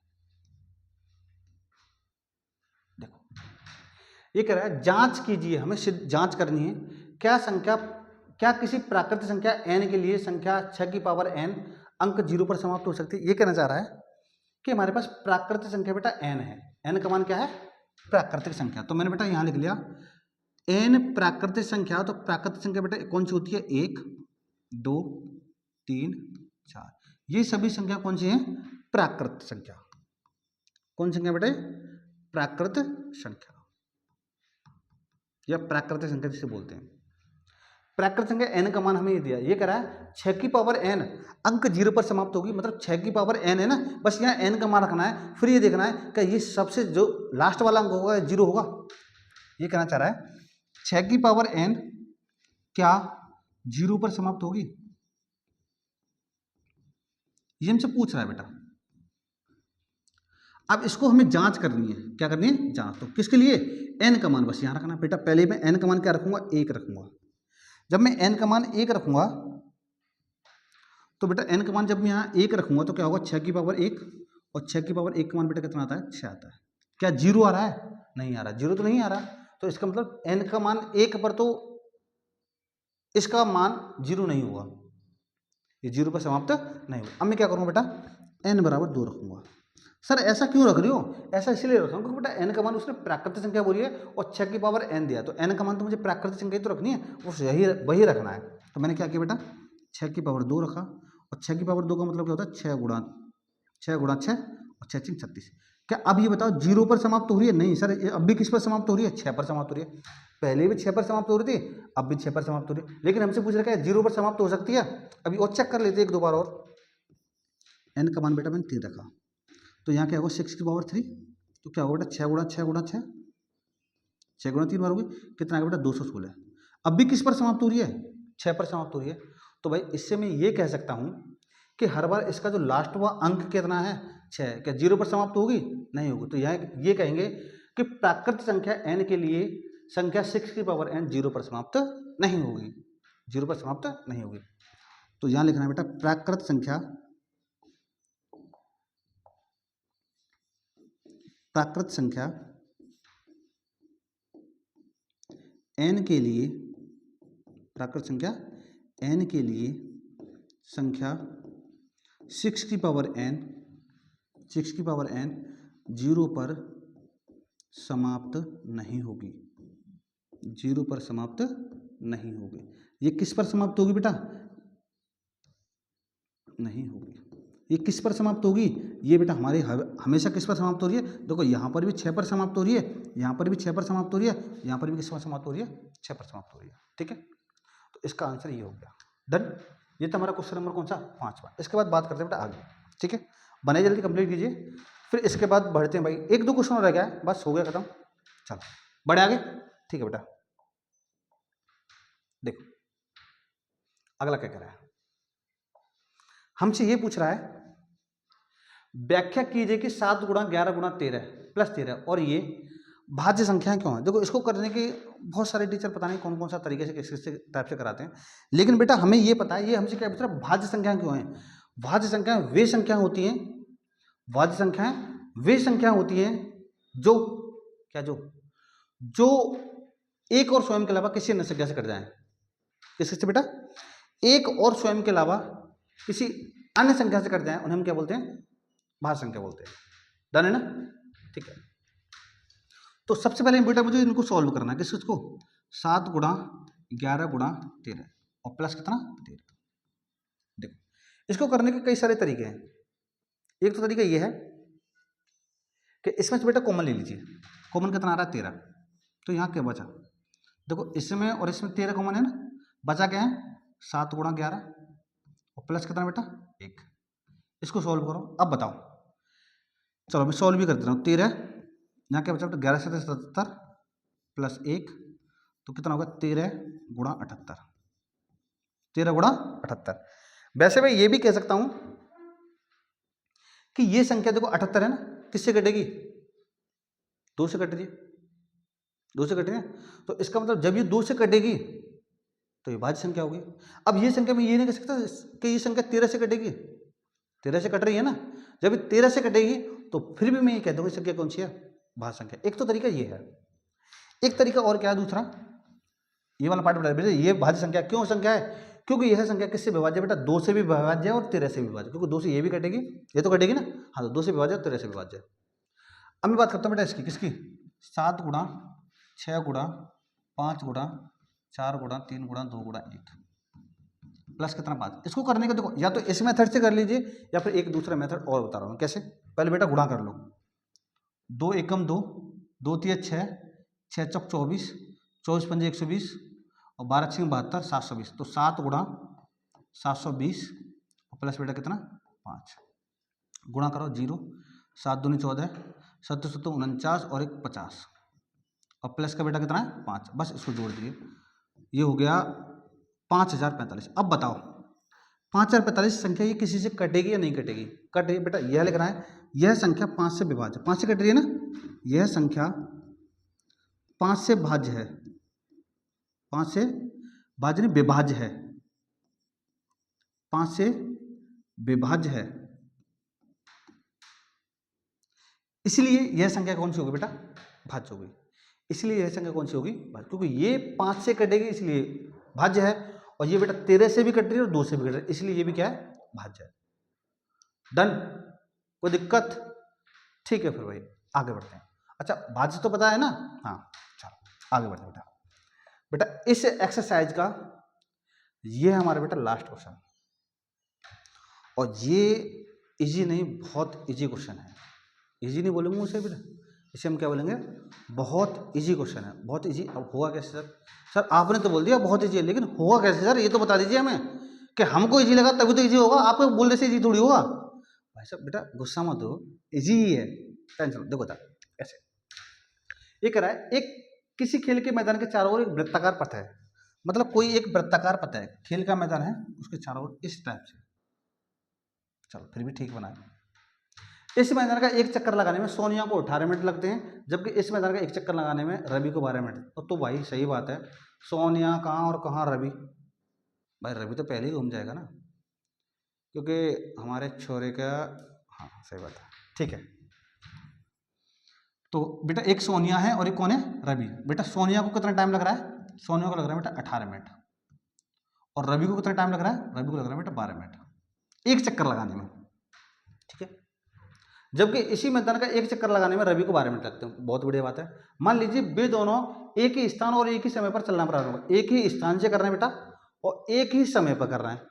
देखो ये कह रहा है जांच कीजिए, हमें जांच करनी है क्या संख्या, क्या किसी प्राकृतिक संख्या n के लिए संख्या 6 की पावर n अंक 0 पर समाप्त हो सकती है। ये कहना चाह रहा है कि हमारे पास प्राकृतिक संख्या बेटा n है, n का मान क्या है प्राकृतिक संख्या। तो मैंने बेटा यहाँ लिख लिया n प्राकृतिक संख्या। तो प्राकृतिक संख्या बेटा कौन सी होती है 1 2 3 4, ये सभी संख्या कौन सी है प्राकृतिक संख्या। कौन संख्या बेटा प्राकृतिक संख्या या प्राकृतिक संख्या जिसे बोलते हैं। प्राकृतिक संख्या n का मान हमें ये दिया, ये कह रहा है 6 की पावर n अंक 0 पर समाप्त होगी, मतलब 6 की पावर n है ना, बस यहाँ n का मान रखना है। फिर ये देखना है कि ये सबसे जो लास्ट वाला अंक होगा 0 होगा। ये कहना चाह रहा है 6 की पावर n क्या 0 पर समाप्त होगी, ये हमसे पूछ रहा है बेटा। अब इसको हमें जांच करनी है, क्या करनी है जांच। तो किसके लिए n का मान बस यहाँ रखना बेटा। पहले मैं n का मान क्या रखूंगा 1 रखूंगा। जब मैं n का मान 1 रखूंगा तो बेटा n का मान जब मैं यहाँ 1 रखूंगा तो क्या होगा 6 की पावर 1, और 6 की पावर 1 का मान बेटा कितना आता है 6 आता है। क्या 0 आ रहा है, नहीं आ रहा, 0 तो नहीं आ रहा। तो इसका मतलब n का मान 1 पर तो इसका मान 0 नहीं होगा, ये 0 पर समाप्त नहीं होगा। अब मैं क्या करूँगा बेटा n बराबर 2 रखूंगा। सर ऐसा क्यों रख रही हो, ऐसा इसलिए रख रहा हूँ क्योंकि बेटा n का मान उसने प्राकृतिक संख्या बोली है और 6 की पावर n दिया, तो n का मान तो मुझे प्राकृतिक संख्या ही तो रखनी है, वो यही वही रखना है। तो मैंने क्या किया बेटा 6 की पावर 2 रखा, और 6 की पावर 2 का मतलब क्या होता है 6 गुणा 6 और 6 6 36। क्या अब ये बताओ 0 पर समाप्त हो रही है, नहीं सर ये अब भी किस पर समाप्त हो रही है 6 पर समाप्त हो रही है। पहले भी 6 पर समाप्त हो रही थी, अब भी 6 पर समाप्त हो रही है, लेकिन हमसे पूछ रखा है 0 पर समाप्त हो सकती है। अभी और चेक कर लेते 1-2 बार और। n का मान बेटा मैंने 3 रखा, तो यहाँ क्या होगा 6 की पावर 3, तो क्या होगा बेटा 6 गुणा 6 गुणा 6, 6 गुणा 3 बार होगी, कितना आएगा बेटा 216। अब भी किस पर समाप्त हो रही है 6 पर समाप्त हो रही है। तो भाई इससे मैं ये कह सकता हूँ कि हर बार इसका जो लास्ट हुआ अंक कितना है 6, क्या 0 पर समाप्त होगी नहीं होगी। तो यहाँ ये कहेंगे कि प्राकृतिक संख्या n के लिए संख्या 6 की पावर n 0 पर समाप्त नहीं होगी, 0 पर समाप्त नहीं होगी। तो यहां लिखना है बेटा प्राकृत संख्या, प्राकृत संख्या n के लिए, प्राकृत संख्या n के लिए संख्या 6 की पावर n 0 पर समाप्त नहीं होगी, 0 पर समाप्त नहीं होगी। ये किस पर समाप्त होगी बेटा? नहीं होगी। ये किस पर समाप्त होगी? ये बेटा हमारे हमेशा किस पर समाप्त हो रही है? देखो यहाँ पर भी 6 पर समाप्त हो रही है, यहाँ पर भी 6 पर समाप्त हो रही है, यहाँ पर भी किस पर समाप्त हो रही है? 6 पर समाप्त हो रही है। ठीक है, तो इसका आंसर ये हो गया। डन। ये तो हमारा क्वेश्चन नंबर कौन सा? 5वां। इसके बाद बात करते हैं बेटा आगे। ठीक है, बनाइए जल्दी, कंप्लीट कीजिए, फिर इसके बाद बढ़ते हैं भाई। 1-2 क्वेश्चन रह गया है, बस हो गया खत्म। चलो बढ़े आगे। ठीक है बेटा, देखो अगला क्या कह रहा है, हमसे ये पूछ रहा है व्याख्या कीजिए कि 7 गुणा 11 गुणा 13 प्लस 13 और ये भाज्य संख्याएं क्यों हैं। देखो इसको करने के बहुत सारे टीचर पता नहीं कौन कौन सा तरीके से किस टाइप से कराते हैं, लेकिन बेटा हमें ये पता है ये हमसे क्या पूछ रहा है, भाज्य संख्याएं क्यों हैं। भाज्य संख्याएं वे संख्या होती हैं, भाज्य संख्याएं वे संख्या होती है जो क्या जो एक और स्वयं के अलावा किसी अन्य संख्या से कट जाए। किससे बेटा? एक और स्वयं के अलावा किसी अन्य संख्या से कट जाए, उन्हें हम क्या बोलते हैं? भाज्य संख्या बोलते हैं। डन है ना? ठीक है, तो सबसे पहले बेटा मुझे इनको सॉल्व करना है। किसको? 7 गुणा 11 गुणा 13 और प्लस कितना? 13। देखो इसको करने के कई सारे तरीके हैं। एक तो तरीका ये है कि इसमें से बेटा कॉमन ले लीजिए। कॉमन कितना आ रहा है? 13। तो यहाँ क्या बचा? देखो इसमें और इसमें 13 कॉमन है ना, बचा क्या है? 7 गुणा 11 और प्लस कितना बेटा? 1। इसको सॉल्व करो। अब बताओ, चलो मैं सॉल्व भी कर देता हूँ। 13 यहाँ क्या बचा बेटा? 11 से 77 प्लस 1 तो कितना होगा? 13 गुणा 78। 13 गुणा 78। वैसे मैं ये भी कह सकता हूँ कि ये संख्या देखो 78 है ना, किससे कटेगी? 2 से कट रही है, 2 से कट रही है। तो इसका मतलब जब ये 2 से कटेगी तो ये भाज्य संख्या होगी। अब ये संख्या मैं ये नहीं कह सकता कि ये संख्या 13 से कटेगी, 13 से कट रही है ना। जब ये 13 से कटेगी तो फिर भी मैं ये कह दूंगा संख्या कौन सी है? भाज्य संख्या। एक तो तरीका ये है। एक तरीका और क्या है दूसरा? ये वाला पार्ट बता दीजिए। ये भाज्य संख्या क्यों संख्या है? क्योंकि यह संख्या किससे विभाज्य है बेटा? 2 से भी विभाज्य है और 13 से भी विभाज्य। क्योंकि 2 से ये भी कटेगी, ये तो कटेगी ना। हाँ, तो 2 से विभाज्य और 13 से विभाज्य। अब मैं बात करता हूँ बेटा इसकी, किसकी? 7 गुणा 6 गुणा 5 गुणा 4 गुणा 3 गुणा 2 गुणा 1 प्लस कितना? 5। इसको करने का देखो या तो इस मेथड से कर लीजिए या फिर एक दूसरा मेथड और बता रहा हूँ। कैसे? पहले बेटा गुणा कर लो। 2 एकम 2, 2 तिया 6, 6 चौक 24, 24 पंजे 120 और 12 छः 72, 720। तो 7 गुणा 720 और प्लस बेटा कितना? 5। गुणा करो 0, 7 दूनी 14, 7 7 49 और 1 50 और प्लस का बेटा कितना है? 5। बस इसको जोड़ दीजिए, ये हो गया 5045। अब बताओ 5045 संख्या ये किसी से कटेगी या नहीं कटेगी? कटेगी बेटा। यह लिख रहा है यह संख्या 5 से विभाज्य, 5 से कट रही है ना। यह संख्या 5 से भाज्य है, 5 से भाज्य नहीं विभाज्य है, 5 से विभाज्य है। इसलिए यह संख्या कौन सी होगी बेटा? भाज्य होगी। इसलिए यह संख्या कौन सी होगी? भाज्य। क्योंकि ये 5 से कटेगी इसलिए भाज्य है, और ये बेटा 13 से भी कट रही है और 2 से भी कट रही है, इसलिए ये भी क्या है? भाज्य है। डन? कोई दिक्कत? ठीक है, फिर भाई आगे बढ़ते हैं। अच्छा भाज्य तो पता है ना? हाँ चलो आगे बढ़ते हैं बेटा। बेटा इस एक्सरसाइज का ये हमारा बेटा लास्ट क्वेश्चन, और ये इजी नहीं, बहुत इजी क्वेश्चन है। इजी नहीं बोलेंगे उसे बेटा, इसे हम क्या बोलेंगे? बहुत इजी क्वेश्चन है, बहुत इजी। अब होगा कैसे सर? सर आपने तो बोल दिया बहुत इजी है, लेकिन होगा कैसे सर? ये तो बता दीजिए हमें कि हमको इजी लगा तभी तो इजी होगा, आपको बोलने से इजी थोड़ी होगा। भाई साहब बेटा गुस्सा मत हो, इजी ही है, टेंशन। देखो था ऐसे ये कह रहा है एक किसी खेल के मैदान के चारों ओर एक वृत्ताकार पथ है, मतलब कोई एक वृत्ताकार पथ है, खेल का मैदान है, उसके चारों ओर इस टाइप से। चलो फिर भी ठीक बना है। इस मैदान का एक चक्कर लगाने में सोनिया को 18 मिनट लगते हैं, जबकि इस मैदान का एक चक्कर लगाने में रवि को 12 मिनट। तो भाई सही बात है, सोनिया कहाँ और कहाँ रवि, भाई रवि तो पहले ही घूम जाएगा ना, क्योंकि हमारे छोरे का, हाँ सही बात है, ठीक है। तो बेटा एक सोनिया है और एक कौन है, रवि। बेटा सोनिया को कितना टाइम लग रहा है, सोनिया को लग रहा है बेटा 18 मिनट, और रवि को कितना टाइम लग रहा है, रवि को लग रहा है बेटा 12 मिनट, एक चक्कर लगाने में, ठीक है। जबकि इसी मैदान का एक चक्कर लगाने में रवि को 12 मिनट लगते हैं। बहुत बढ़िया बात है। मान लीजिए वे दोनों एक ही स्थान और एक ही समय पर चलना प्रारंभ होगा, एक ही स्थान से कर रहे हैं बेटा और एक ही समय पर कर रहे हैं,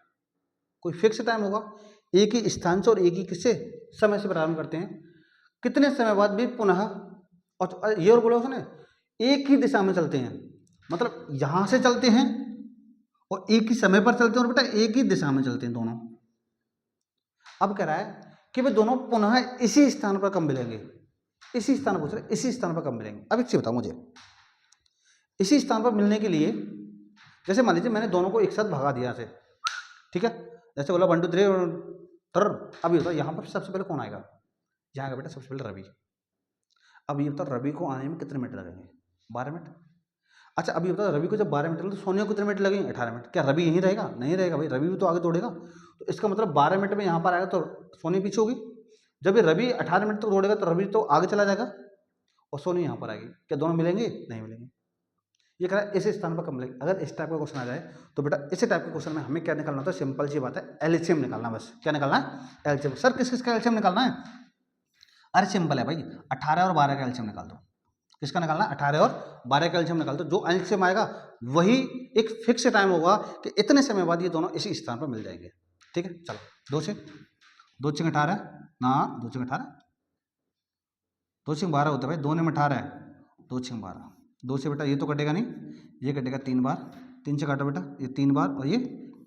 कोई फिक्स टाइम होगा, एक ही स्थान से और एक ही किससे समय से प्रारंभ करते हैं, कितने समय बाद भी पुनः, और ये और बोलो उसने एक ही दिशा में चलते हैं, मतलब यहां से चलते हैं और एक ही समय पर चलते हैं और बेटा एक ही दिशा में चलते हैं दोनों। अब कह रहा है कि वे दोनों पुनः इसी स्थान पर कब मिलेंगे, इसी स्थान पर पूछ रहे, इसी स्थान पर कब मिलेंगे। अब एक चीज बताओ मुझे, इसी स्थान पर मिलने के लिए, जैसे मान लीजिए मैंने दोनों को एक साथ भगा दिया से, ठीक है, जैसे बोला 1 2 3 तर, अब ये बताओ यहाँ पर सबसे पहले कौन आएगा, यहाँ आएगा बेटा सबसे पहले रवि। अब ये बताओ रवि को आने में कितने मिनट लगेंगे, 12 मिनट। अच्छा अब ये बताओ रवि को जब 12 मिनट लगे तो सोनिया को कितने मिनट लगेंगे, 18 मिनट। क्या रवि यहीं रहेगा, नहीं रहेगा भाई, रवि भी तो आगे दौड़ेगा, तो इसका मतलब 12 मिनट में यहाँ पर आएगा तो सोनिया पीछे होगी। जब ये रवि 18 मिनट तक दौड़ेगा तो रवि तो आगे चला जाएगा और सोनिया यहाँ पर आएगी। क्या दोनों मिलेंगे, नहीं मिलेंगे। ये कह रहा है इस स्थान पर कब मिलेंगे। अगर इस टाइप का क्वेश्चन आ जाए तो बेटा इस टाइप के क्वेश्चन में हमें क्या निकालना होता है, सिंपल सी बात है, एलसीएम निकालना। बस क्या निकालना है, एलसीएम। सर किस किस का एलसीएम निकालना है, अरे सिंपल है भाई, 18 और 12 का एलसीएम निकाल दो। किसका निकालना है, 18 और 12 का एलसीएम निकाल दो। जो एलसीएम आएगा वही एक फिक्स टाइम होगा कि इतने समय बाद ये दोनों इसी स्थान पर मिल जाएंगे, ठीक है। चलो 2 से 2 6 18 ना, 2 6 18, 2 6 12 होता है भाई, 2 में 18 है, 2 6 12, 2 से बेटा ये तो कटेगा नहीं, ये कटेगा 3 बार, 3 से काटो बेटा ये 3 बार और ये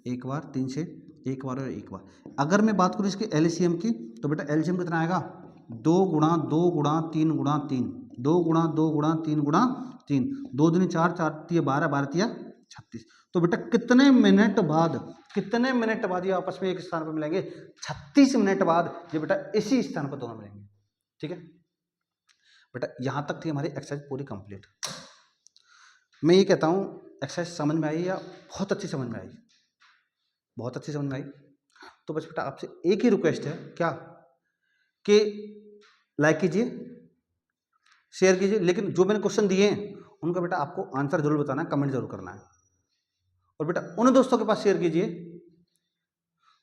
1 बार, 3 से 1 बार और 1 बार। अगर मैं बात करूँ इसके एलसीएम की तो बेटा एलसीएम कितना आएगा, 2 गुणा 2 गुणा 3 गुणा 3, 2 गुणा 2 गुणा 3 गुणा 3, 2 दूनी 4, 4 तिया 12, 12 तिया 36। तो बेटा कितने मिनट बाद, कितने मिनट बाद ये आपस में एक स्थान पर मिलेंगे, 36 मिनट बाद ये बेटा इसी स्थान पर दोनों मिलेंगे, ठीक है बेटा। यहां तक थी हमारी एक्सरसाइज पूरी कंप्लीट। मैं ये कहता हूँ एक्सरसाइज समझ में आई या बहुत अच्छी समझ में आई, बहुत अच्छी समझ में आई। तो बस बेटा आपसे एक ही रिक्वेस्ट है, क्या कि लाइक कीजिए, शेयर कीजिए, लेकिन जो मैंने क्वेश्चन दिए हैं उनका बेटा आपको आंसर जरूर बताना है, कमेंट जरूर करना है। और बेटा उन दोस्तों के पास शेयर कीजिए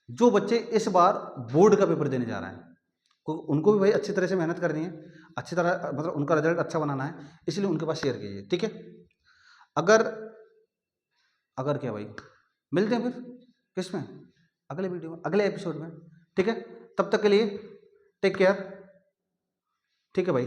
जो बच्चे इस बार बोर्ड का पेपर देने जा रहे हैं, उनको भी भाई अच्छी तरह से मेहनत करनी है, अच्छी तरह मतलब उनका रिजल्ट अच्छा बनाना है, इसलिए उनके पास शेयर कीजिए, ठीक है। अगर अगर क्या भाई, मिलते हैं फिर किस में, अगले वीडियो में, अगले एपिसोड में, ठीक है। तब तक के लिए टेक केयर, ठीक है भाई।